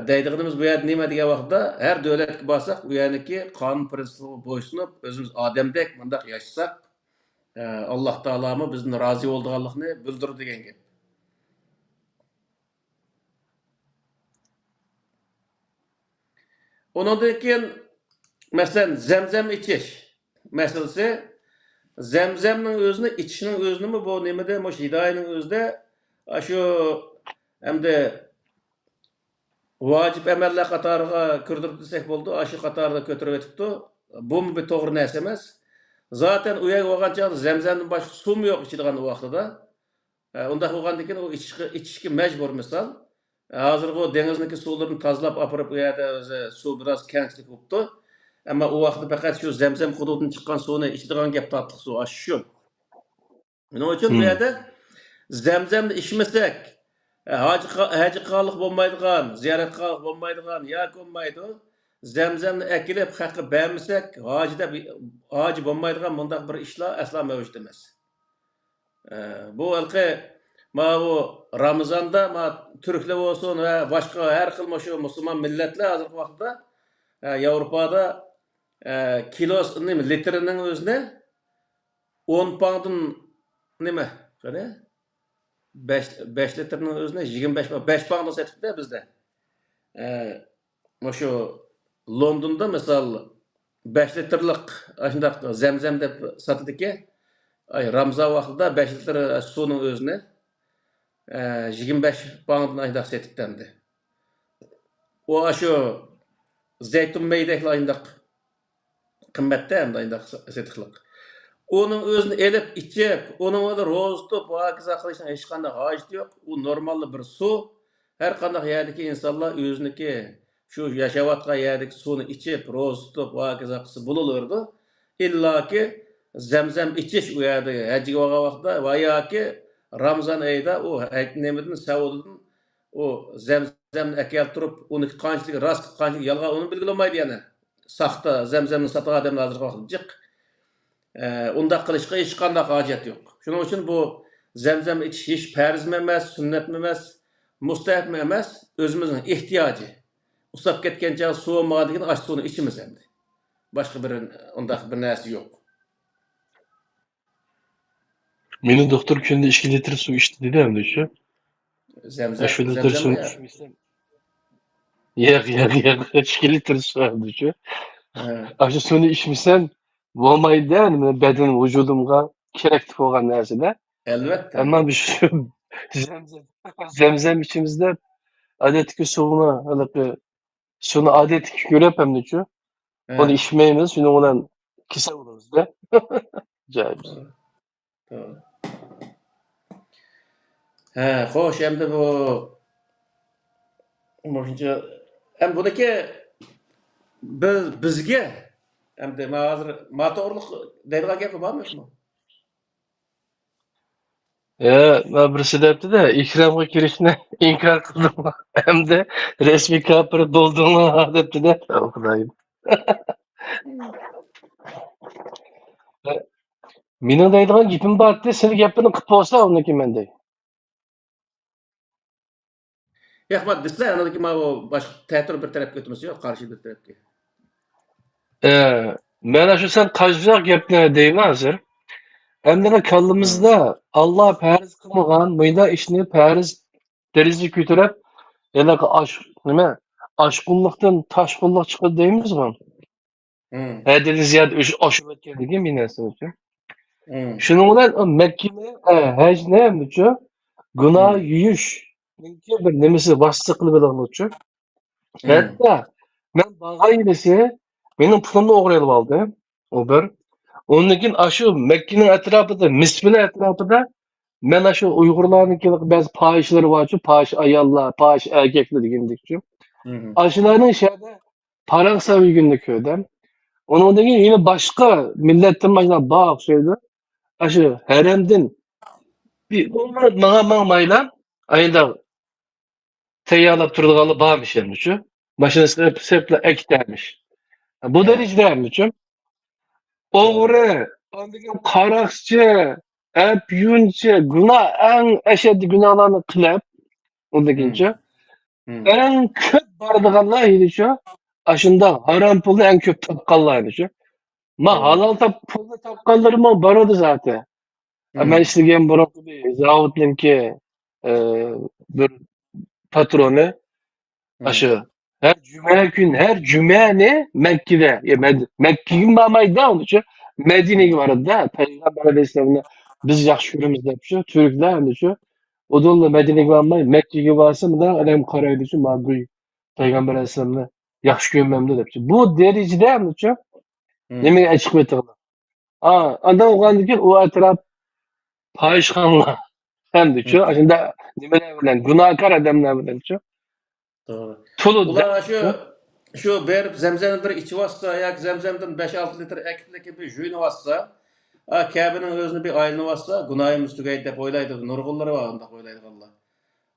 deydiganimiz bu yerda nima degan vaqtda har davlatga borsak u yerniki qonun prinsipiga bo'ysunib o'zimiz odamdek bundoq yashasak alloh taolomi bizni rozi bo'lganligini bildir degan gap ondan keyin masalan zamzam ichish masalasi zamzamning o'zini ichishning o'zini bu nimada hidoyaning o'zida shu hamda vojib amallar qatoriga kirdirib desak bo'ldi shu qatorida ko'tarib o'tibdi bu bir to'g'ri narsa emas zaten u yerga olgan chog'da zamzamdan boshqa suv yo'q ichadigan vaqtida unday bo'lgandan keyin u ichishga majbur misol hozirgi dengizniki suvlarini tozalab olib u yerda o'zi suv biroz kamchilik bo'libdi ammo u vaqtda faqat shu zamzam hududidan chiqqan suvni ichadigan gap tatliq suv shu shuning uchun bu yerda zamzamni ichmasak haji qilganlik bo'lmaydigan ziyorat qilganlik bo'lmaydigan yoki bo'lmaydi zamzamni akilib haqi bermasak hoji bo'lmaydigan bundoq bir ishlar aslo mavjud emas bu halqi bu ramazonda turklar bo'lsin va boshqa har xil shu musulmon millatlar hozirgi vaqtda yevropada kilos litrining o'zini 10 pound'un nima? Qani? 5 litrning o'zini 5 pound'a sotibdi bizda. O'sha Londonda misol 5 litrlik shundaq zamzam deb sotadiki, ay Ramazon vaqtida 5 litr suvning o'zini 25 pounddan shundaq sotibdi. O shu zaytun meydaklar shundaq qimmatda endi shundaq setiqliq. Onun özünü elip içip, onun da roz tutup, hakiza qilishning hech qanday hojati yo'q. U normal bir suv. Har qanday yerdagi insonlar o'ziniki shu yashayotgan yerdagi suvni ichib, roz tutib, hakiza qilsa bo'laverdi. Illaki zamzam ichish u yerda hajga borgan vaqtda va yoki Ramazon oyida u nemadan Saudidan u zamzamni keltirib, uni qanchalik rost, qanchalik yolg'on uni bilgilmaydi yana. Saxta zamzamni sotgan odamlar hozir vaqt jiq. Undaq qilishga hech qanday hojat yo'q. Shuning uchun bu zamzam ichish hech farzmi emas, sunnatmi emas, mustahabmi emas, o'zimizning ehtiyoji. Ustab ketgancha suv olmagan ash suvni ichimiz endi. Boshqa bir undaq bir narsa yo'q. Meni doktor kunda 2 litr suv ichdi dedi endi shu. Shu litr suv Zamzam ichmasam. Yo'q, 2 litr suv endi shu. Shu suvni ichmasam bo'lmaydi, nima badan vujudimga kerak bo'lgan narsada. albatta. Ammo biz shu zamzam ichimizda odatdagi suvni, anaqa suvni odatga ko'rib hamda shu. Onu içmeyimiz, şimdi olan kısa oluruz da. Acayip. Xo'sh, endi bu hem buniki bizga endi hozir motorliq deydigan gapi bormi? Ben birisi depti de ikramga kirishni inkar qildim. Hamda resmiy kapir bo'ldiğini depti de. Xudoyim. Mening deydigan gapim bordi, seni gapini qilib bo'lsa, uniki menday. Yo'q, desizlar, anadaki o boshqa teatr bir tarafga o'tmasa yo'q, qarshi bir tarafga. Mana shu sen qajroq gapni deyman hozir. Endi kallimizda Allah farz qilmagan buyda ishni farz darajaga ko'tarib, yana nima? Oshqullikdan toshqullik chiqadi deymizmi? Hadini ziyod oshib o'tganligi men narsa uchun. Shuning bilan Makkaga hajni ham uchun gunoh yuyish bir nimasi vosita qilib olmoqchi. Hatto men borgan yilisi mening pulimni o'g'irlab oldi. O bir. Ondan keyin shu Makkaning atrofida, Misrning atrofida mana shu Uyg'urlarning ba'zi fohishlari bor-ku, fohish ayollar, fohish erkaklar degandek-ku. Ashularning shahada paraq saviygini ko'rdim. Ondan keyin yine başqa millatdan mana bor şeydi. Shu haramdan bir onlar bana maylan ayında tayyorlab turadiganlar bormish endi shu. Mashinasida sepla ektarmish. Bu derecedeymiş. O'g'ri, ondan qaraqchi, apyunchi, gunoh eng ashaddiy gunohlarni qilib, undakincha eng ko'p boradiganlar edi-shu. Ashunda harom pulni eng ko'p topganlar edi-shu. Ma halol pulni topganlarim bor edi zaten. Men ishlagan burungi zavodninki bir patroni ashu her cumani Mekke'de ya Mekke'ye bormaydi uncha Medine'ye boradi-da. Payg'ambar alayhisolamni biz yaxshi ko'ramiz deb shu turklar endi shu o'dinla Medine'ye bormay Mekke'ye borsa bundan odam qaraydi shu bu Payg'ambar alayhisolamni yaxshi ko'rmamdi deb shu. Bu darajada endi shu nimaga chiqib o'tadi. Ondan o'g'andan keyin u atrof fohishxonalar endi shu shunda nimalar bilan gunohkor odamlar bilan shu. Ular şu berip zemzemden bir içi vassa, yak zemzemden 5-6 litre ekipdeki bir juyunu vassa, Kabe'nin özünü bir aylını vassa, günahımız tügeydi dep oylaydı. Nurgulları var onda oylaydı Allah.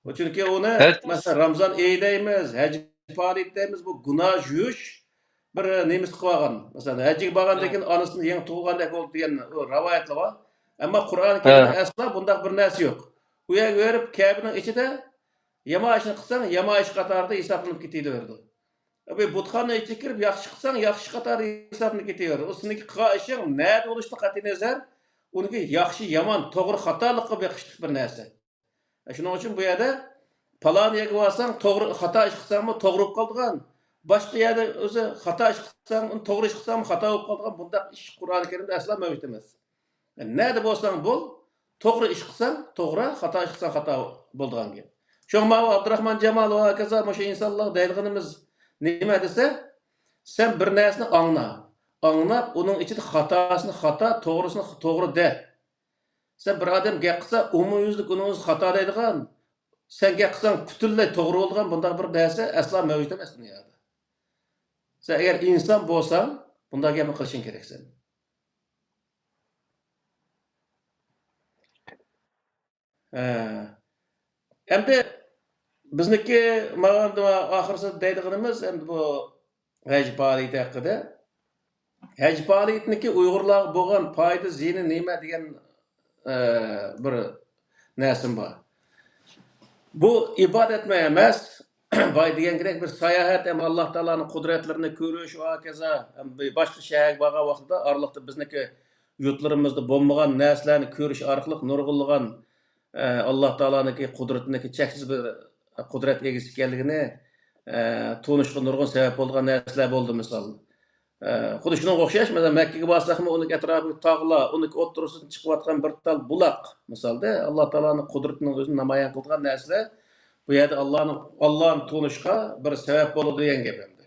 O çünkü onu mesela Ramazan eyleyimiz, hac faaliyetlerimiz bu günah juyuş bir nemiz kıvagan. Mesela hacık bağandaki anısını yeni tuğulgandaki oldu diyen o rivayetli var. Ama Kur'an-ı Kerim'de asla bundak bir nesi yok. Bu yer verip Kabe'nin içi de yama işini kılsan, yama iş katarda hesaplanıp gidiyordu. Abi butxana içi kirip yaxşı qilsang, yaxşı qatar hesabını ketiyor. O siniki qilgan ishing nada bo'lishni qat'iy nazar uniki yaxshi, yomon, to'g'ri, xatolikqa beqishlik bir narsa. Shuning uchun bu yerda palon yerga borsang, to'g'ri, xato ish qilsangmi to'g'ri bo'lib qolgan. Boshqa yerda o'zi xato ish qilsang, to'g'ri ish qilsangmi xato bo'lib qolgan. Bundaq ish Qur'oni Karimda aslo mavjud emas. Nerede bo'lsang bo'l, to'g'ri ish qilsang to'g'ri, xato ish qilsang xato bo'ladigan gap. Sho'ma Abdurahmon Jamol va hokazo o'sha insonlar deydiganimiz nima desa, sen bir narsani angla. Anglab, uning ichida xatosini xato, to'g'risini to'g'ri de. Sen bir odam gap qilsa, umumyuzlik uning xato deydigan, sen gap qilsang butunlay to'g'ri bo'lgan bunday bir narsa aslo mavjud emas dunyoda. Sen agar inson bo'lsang, bunday gapni qilishing kerak sen. Endi bizniki ma'lumda oxirida deydiganimiz endi bu haj faoliyati haqida. Haj faoliyatniki Uyg'urlar bo'lgan foyda ziyni nima degan bir narsim bor. Bu ibodat emas, boy degandek bir sayohat ham Alloh taoloning qudratlarini ko'rish va kaza boshqa shaharga borgan vaqtda oraliqda bizniki yurtlarimizda bo'lmagan narsalarni ko'rish orqali nurg'unlagan Alloh taoloning qudratidagi cheksiz bir qudrat egasi ekanligini tunishga nurg'un sabab bo'lgan narsalar bo'ldi misol. Xuddi shunga o'xshash, masalan, Makkaga borsakmi, uning atrofidagi tog'lar, uning o'rtasidan chiqayotgan bir tal buloq, misolda Alloh taoloning qudratining o'zini namoyon qilgan narsalar bu yerda Allohni tunishga bir sabab bo'ladi degan gap endi.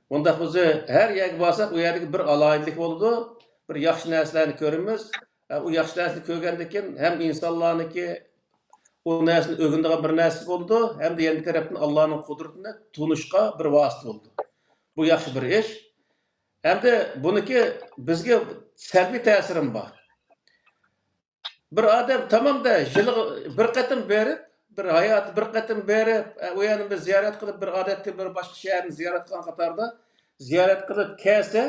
Bunda o'zi har yerga borsak, u yerdagi bir alohidlik bo'ladi, bir yaxshi narsalarni ko'ramiz. U yaxshi narsani ko'rgandan keyin ham insonlarniki u narsani o'rganadigan bir narsa bo'ldi, ham da yana tarafdan Allohning qudratini tunishga bir vosita bo'ldi. Bu yaxshi bir ish. Endi buniki bizga salbiy ta'sirim bor. Bir odam tamomda yili bir qatim berib, bir hayoti bir qatim berib, u yerni bir ziyorat qilib, bir odatda bir boshqa shaharni ziyorat qilgan qatorda ziyorat qilib kelsa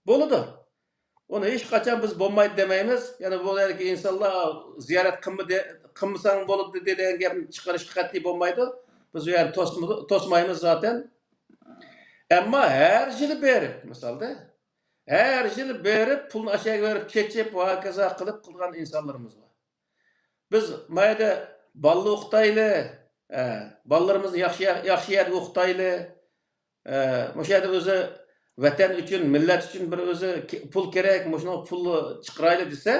bo'ladi. Uni hech qachon biz bo'lmaydi demaymiz. Ya'ni bu yerga insonlar ziyorat qilmasang bo'ladi degan gapni chiqarishga qat'iy bo'lmaydi. Biz u yerni to'smaymiz zaten. Ammo har yili berib, misolda, har yili berib, pulni aşağıya berib, chechib va kaza qilib qilgan insonlarimiz bor. Biz mayda balla o'qitayli, balalarimizni yaxshi yerga o'qitayli, o'sha yerda o'zi vatan uchun, millat uchun bir o'zi pul kerak, shuni pulni chiqarayli desa,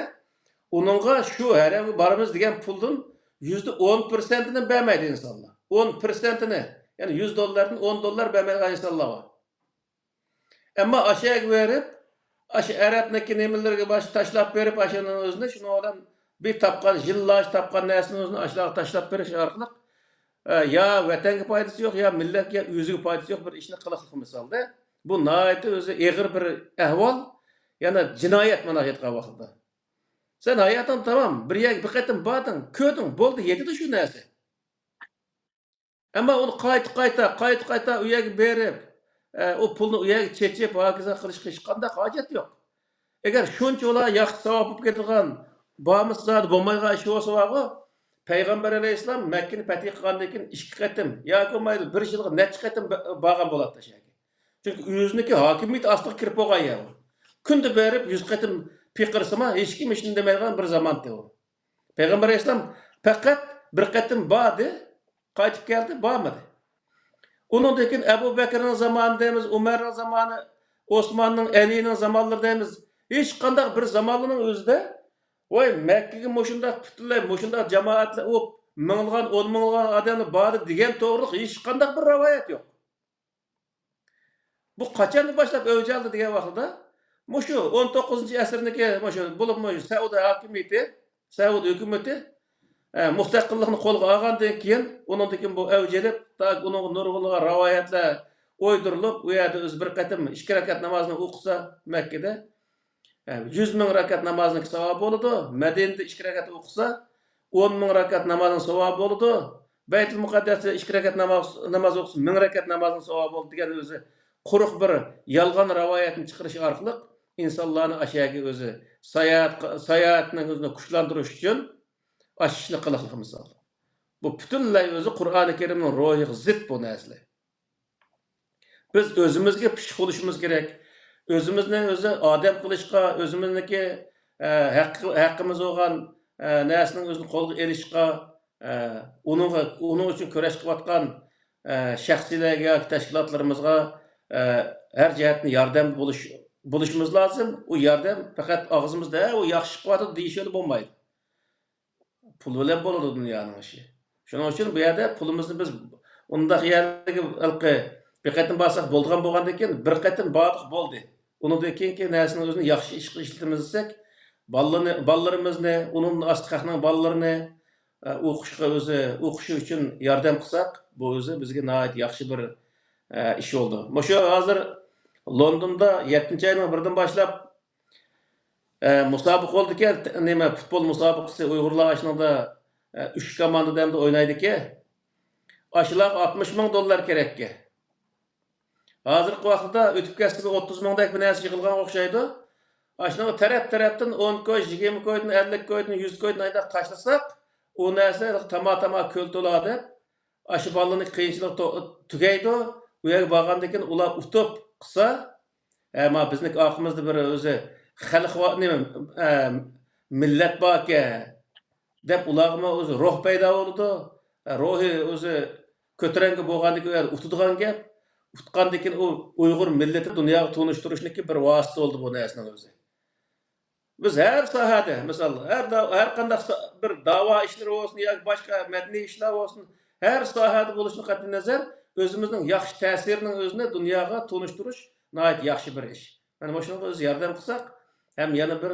uningga shu haraga boramiz degan puldan %10%ni bermaydi insonlar. 10%ni, ya'ni $100 $10 bermaydigan insonlar bor. Ammo aşağıya berib, aşı Arabniki nimalarga bosh tashlab berib, ashuni o'zini shuni odam bir tapgan, jillash tapgan narsani o'zini aşağıya tashlab berish orqali ya vatanga foydasi yo'q, ya millatga o'ziga foydasi yo'q bir ishni qiliqlik misolda. Bu nihoyatda o'zi eg'ir bir ahvol, yana jinoyat mana aytgan vaqtda. Sen hayoting tamom, bir qatim bording, ko'rding, bo'ldi, yetdi shu narsa. Ammo uni qayta u yerga berib, o pulni u yerga chechib, hokazo qilishga hech qanday hojat yo'q. Agar shuncha ular yaxshi savob bo'lib ketgan, bormiz zot bo'lmaygan ish bo'lsa vaqo, Payg'ambar alayhisalom Makkani fath qilgandan keyin 2 qatim yoki bo'lmaydi 1 yilga necha qatim borgan bo'ladi shaki. Chunki o'ziniki hokimiyat ostiga kirib bo'lgan yer. Kunda berib 100 qatim piqirsama hech kim ishni demaydigan bir zamonda u. Payg'ambar alayhisalom faqat bir qatim bordi, qaytib keldi, bormadi. Undan keyin Abu Bakrning zamonidamiz, Umarning zamoni, Osmonning, Alining zamonlaridamiz hech qanday bir zamonning o'zida voy Makkaga mushundaq butunlay mushundaq jamoatlar o'p ming'ilgan, 10 ming'ilgan odamni bordi degan to'g'rilik hech qanday bir rivoyat yo'q. Bu qachondan boshlab o'ljaldi degan vaqtda, mushu 19-asrniki mushu bo'lib Saudiya hokimiyati, Saudiya hukumati mustaqillikni qo'lga olgandan keyin, undan keyin bu avjelib, uning nurg'unlagan rivoyatlar o'ydirilib, u yerda o'z bir qatim 2 rakat namozni o'qisa Makkada 100 ming rakat namozning savobi bo'ladi. Madinada 2 rakat o'qisa 10 ming rakat namozning savobi bo'ladi. Baytul Muqaddasda 2 rakat namoz o'qisa 1000 rakat namozning savobi bo'ladi degan o'zi quruq bir yolg'on rivoyatni chiqarish orqali insonlarni ashyaga o'zi sayohatning o'zini kuchlantirish uchun ashishni qiliqlik misol. Bu butunlay o'zi Qur'oni Karimning ruhiga zid bu narsalar. Biz o'zimizga pishq bo'lishimiz kerak. O'zimizni o'zi odam qilishga, o'zimizniki haqqimiz bo'lgan narsaning o'zini qo'lga elishga, uning uchun kurash qilayotgan shaxsiylarga yoki tashkilotlarimizga har jihatdan yordam bo'lishimiz lozim. U yordam faqat og'zimizda u yaxshi qilyapti deyishli bo'lmaydi. Pul bilan bo'ladi dunyoning ishi. Shuning uchun bu yerda pulimizni biz undaq yerga bir qatim borsak bo'lgan bo'lgandan keyin bir qatim bordik bo'ldi. Undan keyingi narsani o'zini yaxshi ish qilishimiz desak, bolalarimizni, uning ostqaqning bolalarini o'qishi uchun yordam qilsak, bu o'zi bizga nihoyat yaxshi bir ish bo'ldi. Shu hozir Londonda 7-oyning 1dan boshlab musobaqa bo'ldi ekan, nima futbol musobaqasi Uyg'urlar ashunada 3 komandada o'ynaydi ekan. Aşılar 60 ming dollar kerak ekan. Hozirgi vaqtda o'tib ketsa 30 mingdak bir narsa yig'ilgan o'xshaydi. Aşınaga taraf-tarafdan 10 koy, 20 koydan, 50 koydan, 100 koydan ayda tashlasak, o narsa tama ko'l to'ladi. Aşı ballarni qiyinchilik tugaydi. U yerga borgandan keyin ular utib qilsa, ama bizning oqimizda bir o'zi xalq millat bor ekan deb ularga o'zi ruh paydo bo'ldi. Ruhi o'zi ko'taranki bo'lgandan keyin utadigan gap. Utgandan keyin u Uyg'ur millati dunyoga tunishtirishniki bir vosita bo'ldi bu narsaning o'zi. Biz her sohada, misol her qanday bir da'vo ishlari bo'lsin yoki boshqa madaniy ishlar bo'lsin, her sohada bo'lishini qat'iy nazar o'zimizning yaxshi ta'sirining o'zini dunyoga tunishtirish nihoyat yaxshi bir ish. Mana shunga o'z yordam qilsak, ham yana bir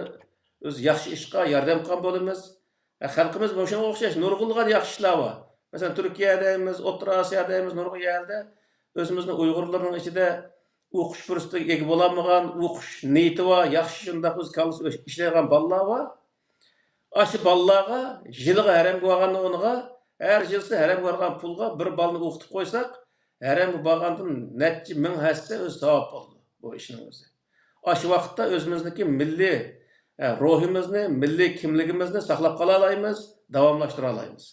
o'z yaxshi ishga yordam qilgan bo'lamiz. Xalqimiz shunga o'xshash nurg'ulg'an yaxshi ishlar bor. Masalan, Turkiyadamiz, O'rta Osiyodamiz, nurg'un yerda o'zimizning Uyg'urlarning ichida o'qish fursatiga ega bo'lmagan, o'qish niyati va yaxshi shunday o'z kalisi ishlaydigan bolalar bor. Aşı bolalarga yiliga haramga borganda o'niga har yilsi haramga borgan pulga bir bolani o'qitib qo'ysak, haramga borgandan necha ming hassa o'z savob bo'ldi bu ishning o'zi. Aşı vaqtda o'zimizniki milliy ruhimizni, milliy kimligimizni saqlab qola olamiz, davomlashtira olamiz.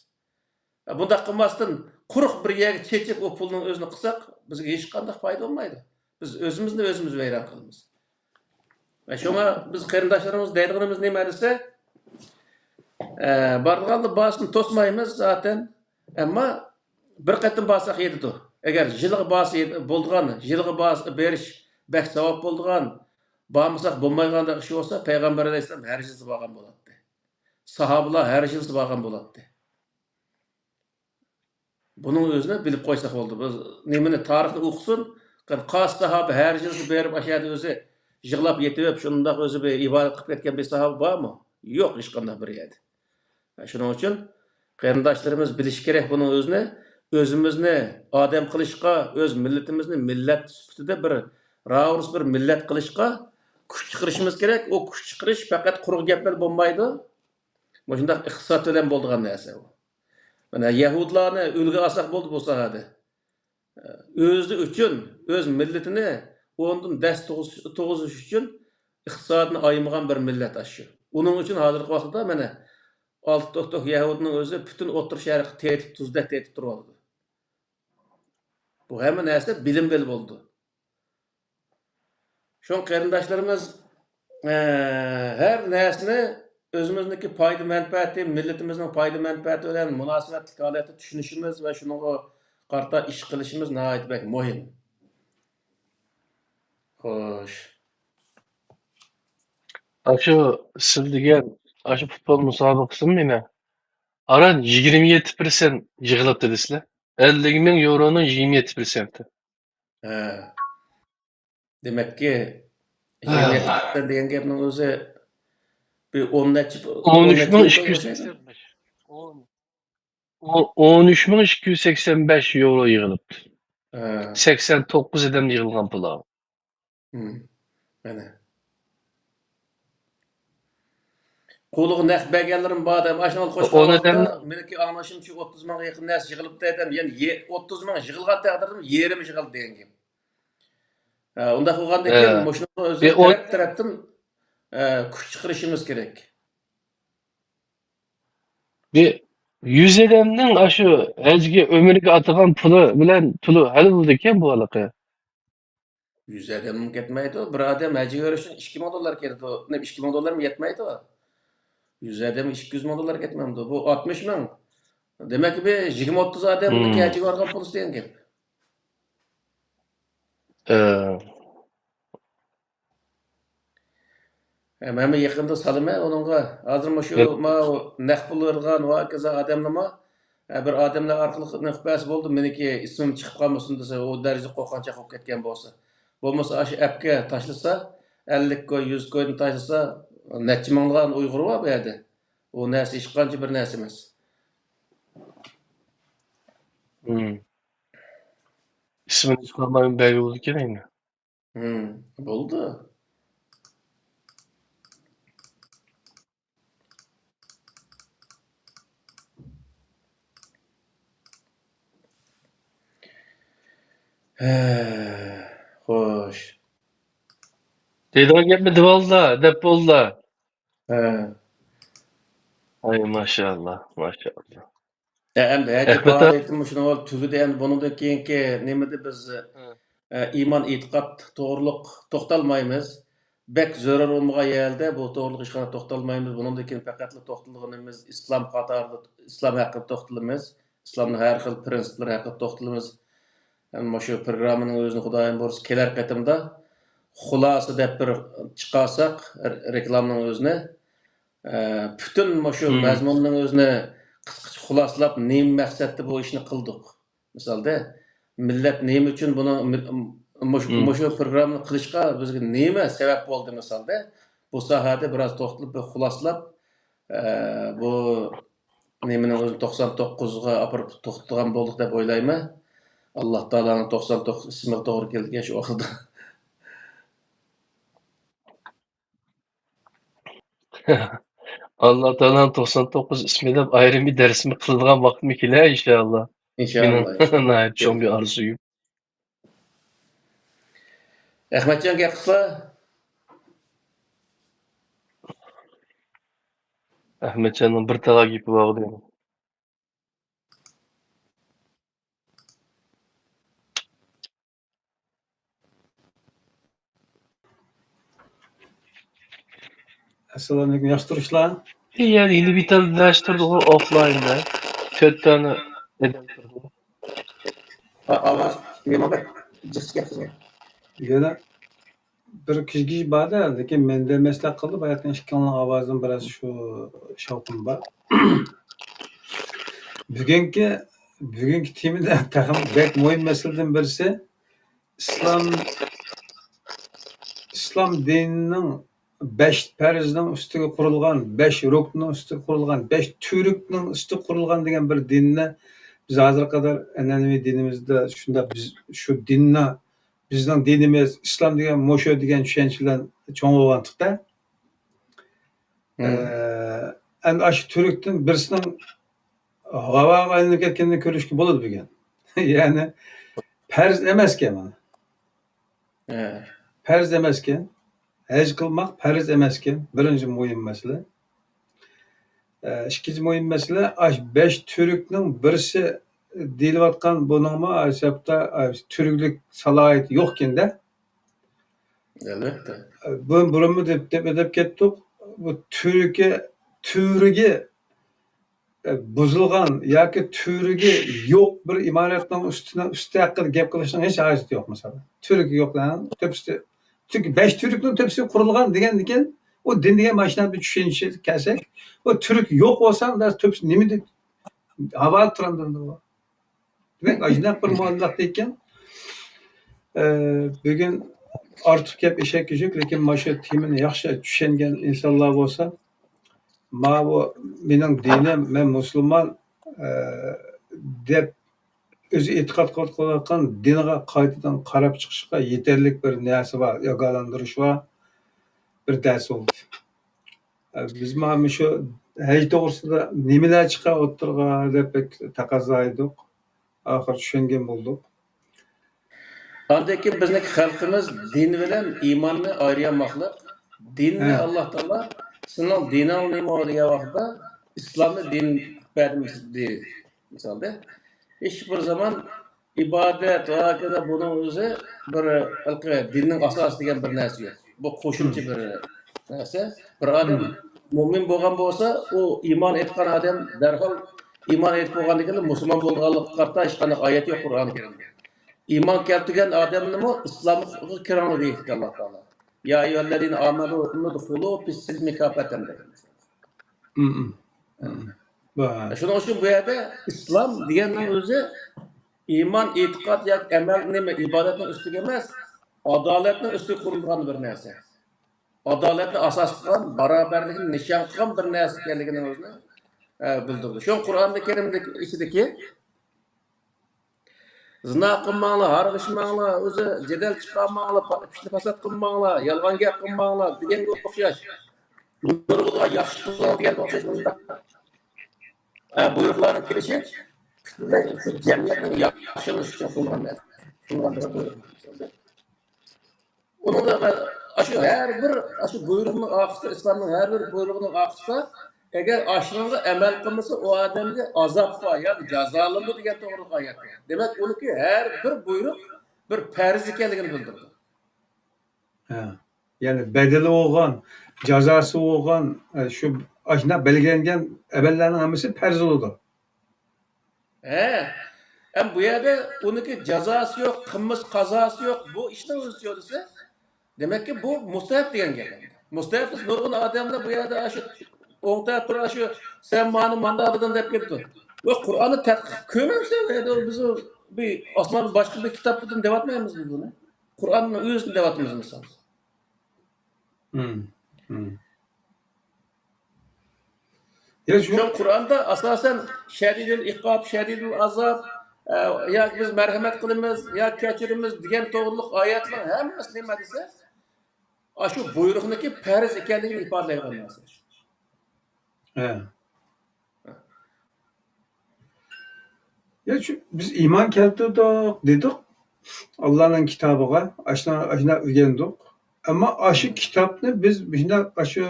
Bunda qilmasdan quruq bir yerga chechib o pulning o'zini qilsak, bizga hech qanday foyda bo'lmaydi. Biz o'zimizni vayron qilamiz. Va shunga biz qarindoshlarimiz deydiganimiz nima desa, barg'anli basni to'smaymiz zaten, ammo bir qatim borsak yetadi. Agar yilga basi bo'lgan, yilga bas berish bak savob bo'lgan, bormasak bo'lmayganda ish bo'lsa, payg'ambar alayhisalom har yil borgan bo'ladi. Sahobalar har yil borgan bo'ladi. Bunun özüne bilip qo'ysak bo'ldi. Biz nimani tarixni o'qisin, qas sahoba har yil berib ashada o'zi yig'lab yetib, shundoq o'zi bir ibodat qilib ketgan bir sahoba bormi? Yo'q, hech qanday bir yerda. Shuning uchun qarindoshlarimiz bilish kerak buning o'zini, o'zimizni odam qilishga, o'z millatimizni millat sifatida bir raus bir millat qilishga kuch chiqarishimiz kerak. O kuch chiqarish faqat quruq gaplar bo'lmaydi. Shundoq iqtisod bilan bo'lgan narsa bu. Mana Yahudlarni o'lga olsak bo'ldi bu sohada. O'zi uchun, o'z millatini ondan dast tug'ish uchun iqtisodni aymagan bir millat aşı. Uning uchun hozirgi vaqtda mana 6 Yahudning o'zi butun o'tir sharqni tetib tuzda tetib turibdi. Bu hamma narsa bilim bil bo'ldi. Şun qarindoshlarimiz her narsani o'zimizniki foyda manfaati, millatimizning foyda manfaati bilan munosabatli holatda tushunishimiz va shunga qarta ish qilishimiz nihoyat muhim. Xo'sh. Aşı siz degan aşı futbol musobaqasini meni aran 27% yig'ilib dedisizlar. 50 ming euroning 27%. Demek ki 27% degan gapning o'zi bir 13.285 euro yig'ilibdi. 89 adam yig'ilgan pul. Mana. Qo'liga naq berganlarim bor deb ashunal qo'shqanda meniki anglashimcha 30 ming yaqin narsa yig'ilibdi dedim. Yani 30 ming yig'ilgan taqdirda yerim yig'ildi degan gap. Unda qilganda keyin shuni o'zi tarafdan kuch chiqarishimiz kerak. Bir 100 adamning aşı hajga ömriga atagan puli bilan puli hal bo'ldi ekan bu aloqa. 100 adamım ketmeydi o. Bir adam hacı görüşün $2000 ketdi o. Ne $2000 mı yetmeydi o? 100 adam $200 ketmemdi o. Bu 60 ming. Demek ki bir 20-30 adamni Hmm. hacı vargan pul isteyen gap. Məni yaxında salımə onunğa. Hazır şu ma naq pul vergan va kaza adamlama bir adamlar arqılıq nöqbəsi boldu. Meniki ismim çıxıb qalmasın dese o dərəcə qoqançaq olub ketgan bolsa. Bolmasa aşı appga taşlasa 50 koy 100 koyni taşlasa neçə minglən Uyğur var bu yerdə. O nəsə heç qancha bir nəsə emas. İsmini çıkarmayın belli oldu ki neyini? Boldu. Xoş. Deydiğin gitmedi valla, dep oldu. Hə. Ay maşallah, maşallah. Endi həcə Ahmet abi. faaliyyətim şunu ol tüzüdü endi bundan keyinki nimada biz iman etiqad to'g'riliq to'xtalmaymiz. Bek zarur olmagan yerda bu to'g'riliq hech qanday to'xtalmaymiz. Bundan keyin faqat to'xtalganimiz islom qatorida islom haqida to'xtalamiz. Islomning har xil prinsiplari haqida to'xtalamiz. Mana shu programmaning o'zini xudoyim bo'lsa kelar qatimda xulosa deb bir chiqarsak reklamning o'zini butun mana shu mazmunning o'zini qisqacha xulosalab nima maqsadda bu ishni qildik. Misolda millat nima uchun buni shu programmani qilishga bizga nima sabab bo'ldi misolda bu sohada biroz to'xtalib xulosalab bu nimaning o'zini 99 ga olib to'xtagan bo'ldik deb o'ylayman. Alloh taolaning 99 ismiga to'g'ri kelgan shu vaqtda. Allah Teala'nın 99 ismiyle ayrı bir dersimi kıldıran vaktim ikile inşallah. İnşallah. Benim nayet çok bir arzuyum. Ahmetcan gap qilsa Ahmetcan'ın bir tala gibi var diyorum. Assalomu alaykum, yaxshi turishlar. Yani yeni bir tane değiştirdik o offline'da. 4 tane neden turdu. ovoz nima bir jiz gapirgan. Yana bir kishi borda, lekin menda maslahat qildi, bayaqdan ishkanlar ovozim biroz shu shovqin bor. Bugungi temada taqim bek muhim masaladan birisi islom dinining 5 farzning ustiga qurilgan, 5 ruknning ustiga qurilgan, 5 turukning ustiga qurilgan degan bir dinni biz hozir qadar an'anaviy dinimizda shunda biz shu dinni bizning dinimiz islom degan mosho degan tushuncha bilan cho'ng bo'lganlikda endi shu turukdan birisining havoga aylanib ketganini ko'rishga bo'ladi bugun. Ya'ni farz emaskan mana. Farz emaskan. Haj qilmoq farz emaskan. Birinchi muhim masala. İkinci muhim masala 5 turukning birisi deyilayotgan buningmi hisobda turuklik salohiyati yo'q-kenda. Albatta. Bu burunmi deb ketdik. Bu turigi buzilgan yoki turigi yo'q bir imoratning usti haqida gap qilishning hech hojati yo'q masalan. Turigi yo'qdan tepsi çünkü 5 turukning tepsi qurilgan degandan keyin o din degan mashina bir tushuncha kelsak, o turuk yo'q bo'lsa, tepsi nima deb havo turadi. Demak, ajnaq bir muallaq ekan. Bugun ortiq gap eshak yo'q, lekin mana shu temani yaxshi tushungan insonlar bo'lsa, ma bu mening dinim, men musulmon deb o'zi e'tiqod qilayotgan diniga qaytadan qarab chiqishga yetarlik bir narsa bor, ogohlantirish va bir dars oldu. Biz mana shu haj to'g'risida nimalar chiqib o'tirga deb taqozo etdik. Oxir tushungan bo'ldik. Andaki bizdeki xalqimiz din bilan iymonni ayırmamaklık. Dinni Allah Teala senin dinin nima degan vaqtda islomni din bermiş deydi. Misalda hiç bir zaman ibodat va hokazo buning o'zi bir dinning asosi degan bir narsa yo'q. Bu qo'shimcha bir narsa. Bir odam mo'min bo'lgan bo'lsa, u iymon etgan odam darhol iymon etib bo'lgandan keyin musulmon bo'lganlikqa qarta hech qanday oyat yo'q Qur'oni Karimda. İman keltirgan odamni islomga kiradi deydi Alloh taolo. Ya ayyuhallazina amanu udkhulu fis-silmi kafatan. Shuning uchun bu yerda islom deganning o'zi iymon, e'tiqod yoki amal nima ibodatning ustiga emas, adolatning ustiga qurilgan bir narsa. Adolatni asos qilgan, barobarlikni nishon qilgan bir narsa ekanligini o'zini bildirdi. Shu Qur'onni Karimdagi ichidagi zina qilmanglar, harg'ishmanglar, o'zi jadal chiqarmanglar, fitna fasod qilmanglar, yolg'on gap qilmanglar deganga o'xshash. Nurulloh yaxshi qilgan degan o'xshash buyruqlarni kirishi jamiyatning yaxshilishi uchun qilgan narsa. Uningda shu har bir shu buyruqning oxirida islomning har bir buyrug'ining oxirida agar ashunga amal qilmasa u odamga azob bor yoki jazolanadi degan to'g'ri oyat. Demak, uniki har bir buyruq bir farz ekanligini bildirdi. Ya'ni bedeli bo'lgan, jazosi bo'lgan shu ashuna belgilangan amallarning hammasi farz bo'ladi. Hem bu yerda uniki jazosi yo'q, qilmish qazosi yo'q. Bu ishning o'zi yo'lisi. Demek ki bu mustahab degan gap. Mustahab nurg'un odamlar bu yerda shu o'ngta turib shu sen mani mandabidan deb keldi. Bu Qur'onni tadqiq ko'rmamsa, biz bir osmon boshqa bir kitobdan devatmaymiz biz buni. Qur'onning o'zini devatamiz misol. Ya şu Kur'an'da asasen şedidül iqab, şedidül azab, ya biz merhamet kılımız, ya keçirimiz diyen doğruluk ayetler hemmesi nima dese, şu buyruğundaki farz ekanligini ifodalaydigan narsa. Ya şu biz iman keltirdik dedik Allah'ın kitabıga, aşına öğrendik. Ama aşı kitapni biz aşı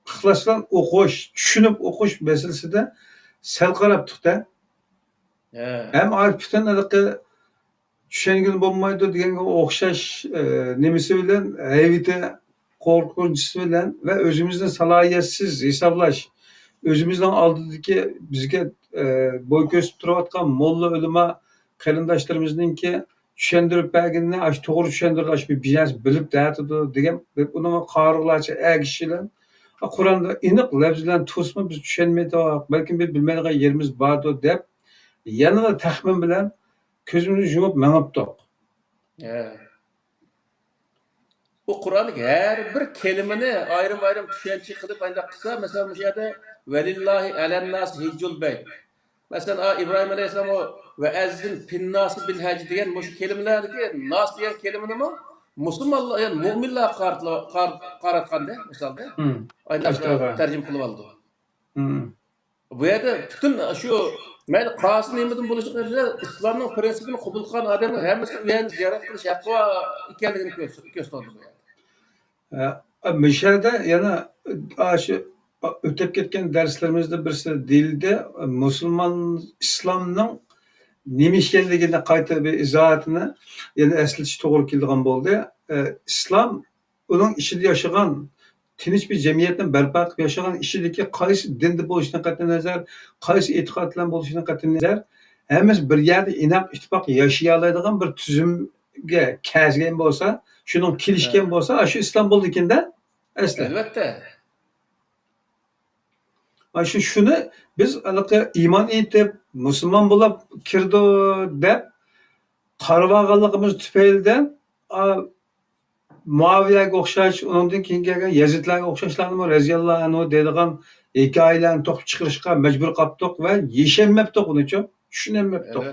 ixlosdan o'qish, tushunib o'qish masalasida sal qarabdik da. Ham butun tushungani bo'lmaydi deganga o'xshash nimasi bilan, haybati, qo'rqinchisi bilan va o'zimizni salohiyatsiz hisoblash, o'zimizning oldidagi bizga bo'y ko'rsatib turayotgan molla ulamo qarindoshlarimizninki tushuntirib berganini, to'g'ri tushuntirib, bir biznes bilib da'tidi degan uni qorilarcha kishilar Kur'an'da iniq lafzlarni to'sma biz tushunmaydi, balkim biz bilmaydigan yerimiz bordir deb yanada taxmin bilan ko'zimizni yumib mangibdik. Bu Kur'an'daki her bir kelimeni ayrım tushuncha qilib ayda qilsa, mesela bu yerda velillahi alennas hicjul bayt. Mesela İbrahim Aleyhisselam o ve ezzin pinnasi bil hac degan bu kelimelerdeki nas degan kelimeni mi? Müslümanlar yani müminler qaratganda misalda aynan tercüme qilib oldi. Bu yerda bütün şu mayli qasi nimadan bo'lishiga islomning prinsipini qabul qilgan odamlar hammasi uyani ziyorat qilish haqqi ekanligini ko'rsatdi bu yerda. Mishalda yana shu o'tib ketgan darslarimizda birisi dilda musulmon islomning nima ekanligini qayta bir izohatini yana eslatish to'g'ri keladigan bo'ldi. İslam uning ichida yashagan tinch bir jamiyatni barpo qilib yashagan ishidagi qaysi dinda bo'lishidan qat'iy nazar, qaysi e'tiqod bilan bo'lishidan qat'iy nazar, hammasi bir yerda inoq ittifoq yashay oladigan bir tuzumga kelgan bo'lsa, shuning kelishgan bo'lsa, shu islom bo'ldi ekanda. Albatta. Shuni biz iymon etib, musulmon bo'lib kirdi deb qarab olganligimiz tufaylidan Muaviyaga o'xshash, undan keyin kelgan Yazidlarga o'xshashlarni raziyallohu anhu deydigan hikoyalarni to'qib chiqarishga majbur qoldik va yeshanmabdik uning tushunolmabdik.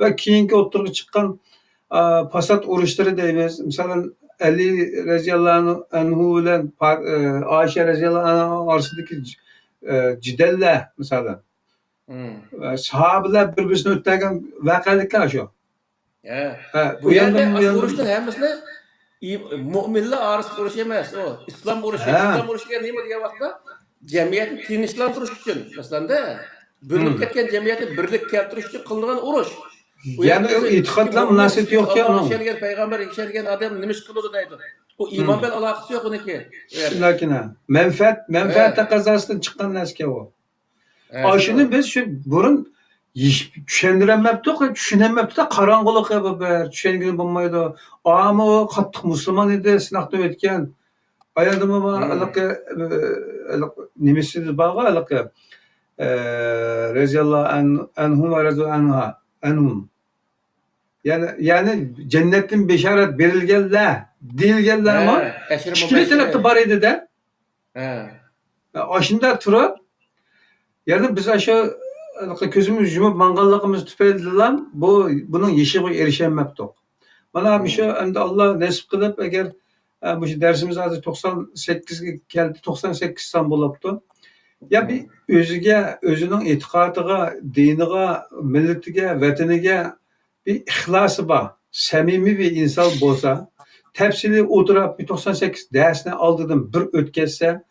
Va keyingi o'tirib chiqqan fasod urushlari deymiz. Masalan, Ali raziyallohu anhu bilan Oysha raziyallohu anhu orasidagi jidallar masalan. Sahobalar bir-birini o'tgan voqealiklar shu. Bu yerda urushning hammasini müminler arası urush emas, o islom urushi. İslam urushiga nima degan vaqtda jamiyatni tinchlantirish uchun, masalan-da, bo'linib ketgan jamiyatni birlik keltirish uchun qilingan urush. Yani o itikadla münasebeti yok ya Allah'a onun. işelgen, peygamber işelgen adam nima ish qiladi deydi. Bu iman bilan aloqasi yo'q uniki. Shundagina. Menfaat taqozosidan chiqqan narsa o. Aşını biz şu burun tushundiramabdi, tushunamabdi, qarong'ulik bu bir tushungani bo'lmaydi. Ama o qattiq musulmon edi, sinoqdan o'tgan. Ayadimi anaqa nimasi bor, anaqa raziyallohu anhum va razu anhum. Yani cennetin beşaret berilganlar, deyilganlar ama ikili tarafta bor edi de. Aşında turib, yani biz aşağı ko'zimiz yumib manganligimiz tufaylidan bunun yeshigiga erisholmabdik. Mana shu endi Alloh nasib qilib agar bu darsimiz hozir 98 ga keldi, 98 son bo'libdi. Ya bir o'zining e'tiqodiga, diniga, millatiga, vataniga bir ixlosi bor, samimiy bir inson bo'lsa, tafsili o'tirib 98 darsni oldidan bir o'tkazsa,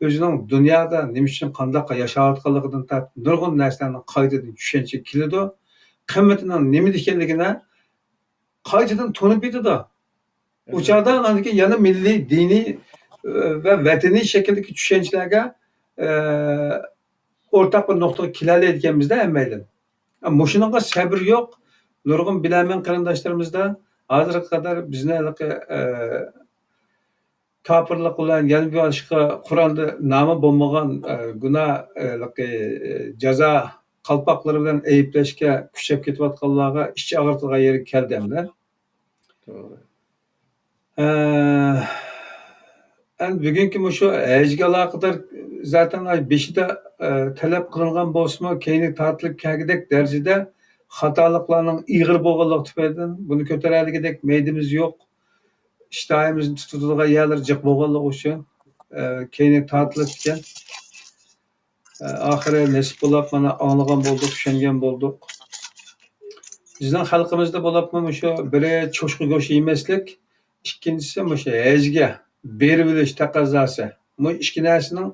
o'zining dunyoda nima uchun qanday yashayotganligidan tortib nurg'un narsalarni qaytadan tushuncha keladi, qimmatining nima ekanligini qaytadan to'nib ketadi. U chog'da yana milliy, diniy va vataniy shakldagi tushunchalarga o'rtaq bir nuqtaga kelalayotganmizda hammaydan. Ama shunga sabr yo'q. Nurg'un bilaman qarindoshlarimizda hozirga qadar bizni kafirlik bilan yana boshqa Qur'onda nomi bo'lmagan gunoh jazo qalpoqlari bilan ayblashga kuchab ketayotganlarga ichi og'ritadigan yerga keldimda. To'g'ri. Bugungi shu hajga aloqador zaten beshida talab qilingan bo'lsa-mu, keyingi tortilib kelgidek darajada xatoliklarning ig'ir bo'lganligi tufaylidan buni ko'taradigan maydimiz yo'q. İştahimizni tutadigan yerlar jiq bo'lganligi uchun keyingi tortilib ketgan. Oxiri nasib bo'lib mana anglagan bo'ldik, tushungan bo'ldik. Bizning xalqimizda bo'libmi shu biri cho'shqi go'sht yemaslik, ikkinchisi shu hajga berib olish taqozosi. Bu ikki narsaning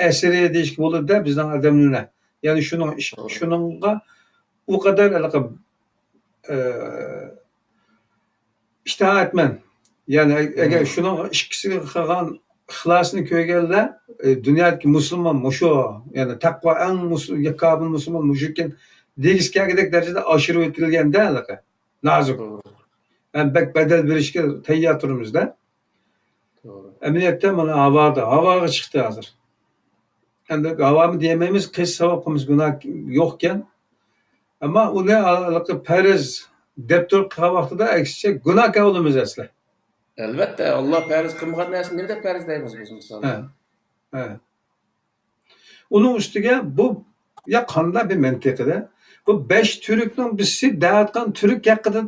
asiri deyishga bo'ladi bizning odamlarga. Ya'ni shuningga u qadar ishtahatman. Yani eğer şunun ikisini qilgan ixlosini ko'rganlar dunyodagi musulmon mushu, yani taqvo eng yakobul musulmon mushukin degisgagidek darajada oshirib o'tilganda anaqa nozik. Yani bek bedel berishga tayyor turibmizda. Amaliyotda mana havoga chiqdi hozir. Endi havomi demaymiz, qiz savobimiz gunoh yo'qkan. Ama uni farz deb turgan vaqtida aksicha gunoh qilamiz asli. Elbette Allah farz qilmagan narsani nima deb farz deymiz biz misol. Onun üstüge bu ya qanday bir mantiqida bu 5 türükning bizsi da'vatgan türük haqida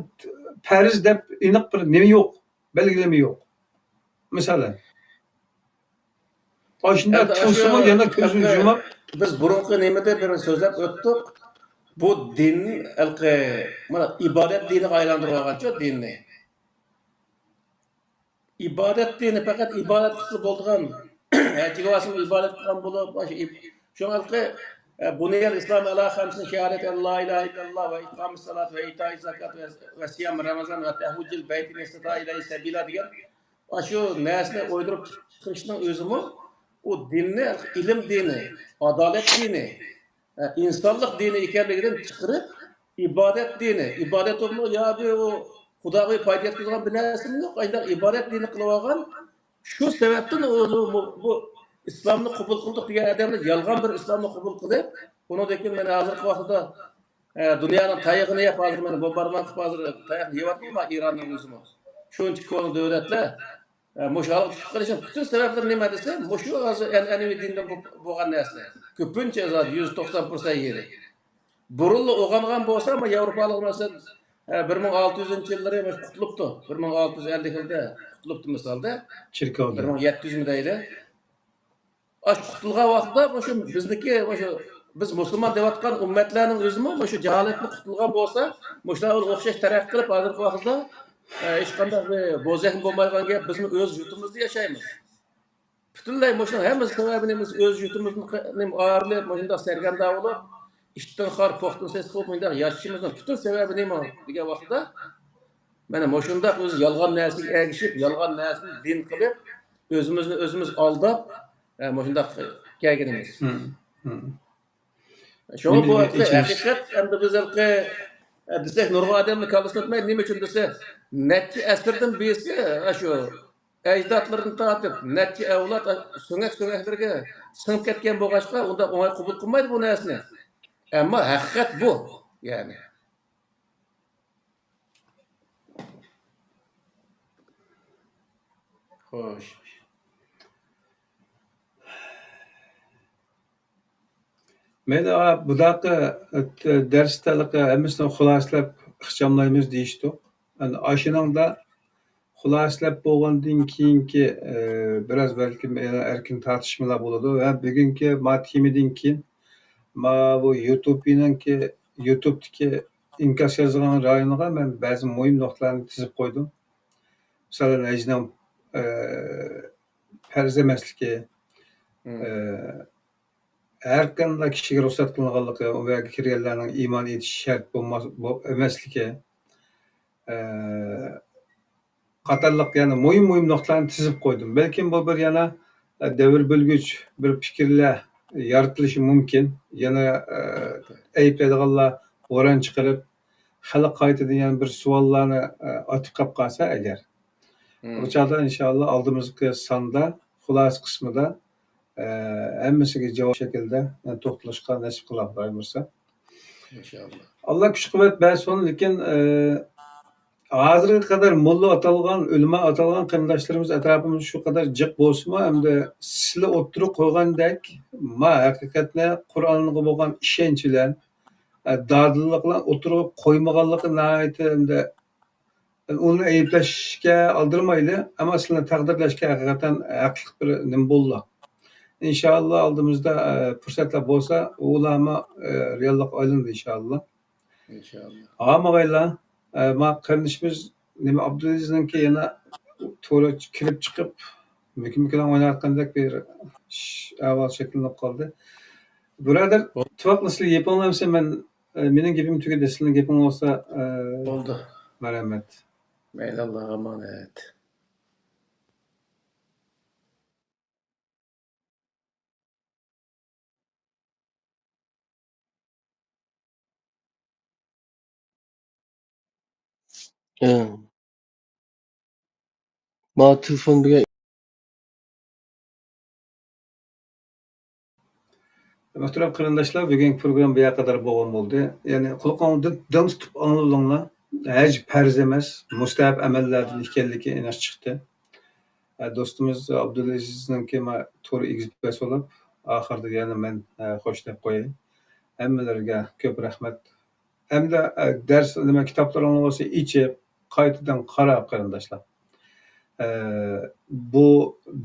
farz deb aniq bir nima yo'q, belgilama yo'q. Masalan, oshunda tursa yana ko'zini yumib biz burunqi nimada bir so'zlab o'tdik. Bu dinni mana ibodat diniga aylantirib olgancha dinni. İbadet dini fakat ibadet qilib bo'lgan, jigovasini ibadet qilgan bo'lib, shu halqi buniyal islom ala khamsin shahadat la ilaha illalloh va iqomis salat va itoiz zakat va siyam ramazon va tahujjul baytin istita ilayhi sabila degan shu narsani o'ydirib chiqishning o'zimi u dinni ilm dini, adolat dini, insonlik dini ekanligidan chiqarib ibodat dini, ibodat ya bu Xudoga foyda yetkazgan bir narsami yo'q. Endi ibodat dini qilib olgan. Shu sababdan bu islomni qabul qildik degan odamlar yolg'on bir islomni qabul qilib, undan men hozirgi vaqtda dunyoning tayog'ini yeb hozir men bombardimon qilib hozir tayoq yeyapman Eronning o'zimi. Shuncha ko'p davlatlar mushalik chiqarishning butun sabablari nima desa, mushu hozir an'anaviy dindan bo'lgan narsalar. Ko'pincha 190% yeri. Burunli o'rgangan bo'lsa, ama Yevropalik masalan 1600-yillar qutlubdi. 1650-yilda qutlubdi misolda. Chirkovda. 1700 deydi. Qutlgan vaqtda o'sha bizniki o'sha biz musulmon deyotgan ummatlarning o'zimi o'sha jaholatni qutlgan bo'lsa, o'shalar o'xshash taraqqi qilib hozirgi vaqtda hech qanday bo'zak bo'lmaydigan gap bizni o'z yurtimizda yashaymiz. Butunlay o'sha hammasi sababini biz o'z yurtimizni ayirib, o'shunda serganda bo'lib işten xar poxtun ses qilmaydi. Yaşışımızın bütün sebebi nima degan vaqtda mana moshundaq o'zi yolg'on narsaga ergishib, yolg'on narsani din qilib, o'zimiz aldab, moshundaq kelganimiz. Şoňa bu wagtda haqiqat endi biz desek nurg'un odamni kallasini o'tmaydi. Nima uchun desa, necha asrdan beri shu ajdodlardan tortib, necha avlod so'ngak-so'ngaklarga singib ketgan bo'lg'achqa, unda o'ng'ay qabul qilmaydi bu narsani. Ammo haqiqat bu, ya'ni. Xo'sh. Men bunaqa darslarga hammasini xulosalab ixchamlaymiz deyishdi. Yani aşınanda xulosalab bo'lgandan keyingi biraz balkim erkin tartışmalar bo'ladi va bugungi temadan keyin bu YouTube'dagi inkas yozgan rayoniga men ba'zi muhim nuqtalarni tizib qo'ydim. Masalan, ajnam farz emasligi, her qanday kishiga ruxsat qilinganligi va kirganlarning iymon etishi shart emasligi, qatorliq yana muhim nuqtalarni tizib qo'ydim. Balkim bu bir yana davr bo'lgich bir fikrlar yaratilishi mumkin. Yana ayblaydiganlar o'ran chiqarib, xalq qaytadan yana bir savollarni otib qolib qolsa agar. Bu chog'da inshaalloh oldimizgi sonda xulosa qismida hammasiga javob shaklida to'xtalishga nasib qilib qo'ysa. İnşallah. Allah kuch quvvat bersin, lekin hozirga qadar mulla atalgan, ulama atalgan qarindoshlarimiz atrofimiz shu qadar jiq bo'lsa-mu, hamda sizlar o'tirib qo'ygandek, haqiqatda Qur'onga bo'lgan ishonch bilan, dodillik bilan o'tirib qo'ymaganligi nihoyat hamda uni ayblashga aldirmaydi, ammo sizlarni taqdirlashga haqiqatan haqli bir nima bo'ldi. İnşallah oldimizda fursatlar bo'lsa, ularni reallik aylandi inshaalloh. İnşallah. Amag'aylar, ma qarindishimiz nima Abdulazizninki yana to'g'ri kirib chiqib, mumkin o'ynayotgandek bir avval shakllanib qoldi. Birodar, ittifoqli sizlar yapolmaysan, mening gapim tugadi, sizlarning gaping bo'lsa, Bo'ldi. marhamat. Mayli, Allohga omonat. Ma telefon bilan Muhtaram qarindoshlar, bugungi program bu qadar bo'lgan bo'ldi. Ya'ni quloqingizdan dam tutib anglanglar. Haj farz emas, mustahab amallardan ekanligi aniq chiqdi. Do'stimiz Abdulazizninki to'g'ri egizib olib, oxirida yana men xo'sh deb qo'yay. Hammalarga ko'p rahmat. Hamda dars nima kitoblaringiz bo'lsa, ichib, qaytadan qarab qarindoshlar. Bu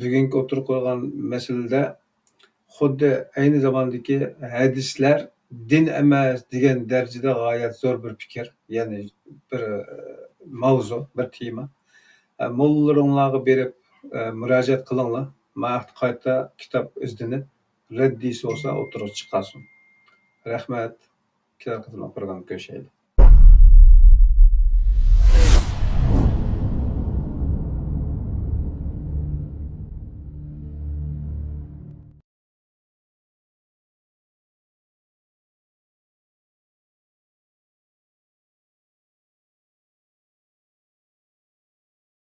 bugungi o'tirib qo'ygan masalada xuddi ayni zamondagi hadislar din emas degan darajada g'oyat zo'r bir fikr, ya'ni bir mavzu, bir tema. Mollaringlarga berib murojaat qilinglar. Ma'qul qayta kitob izlanib, raddisi bo'lsa o'tirib chiqasin. Rahmat. Kelar qismda program ko'rishaylik.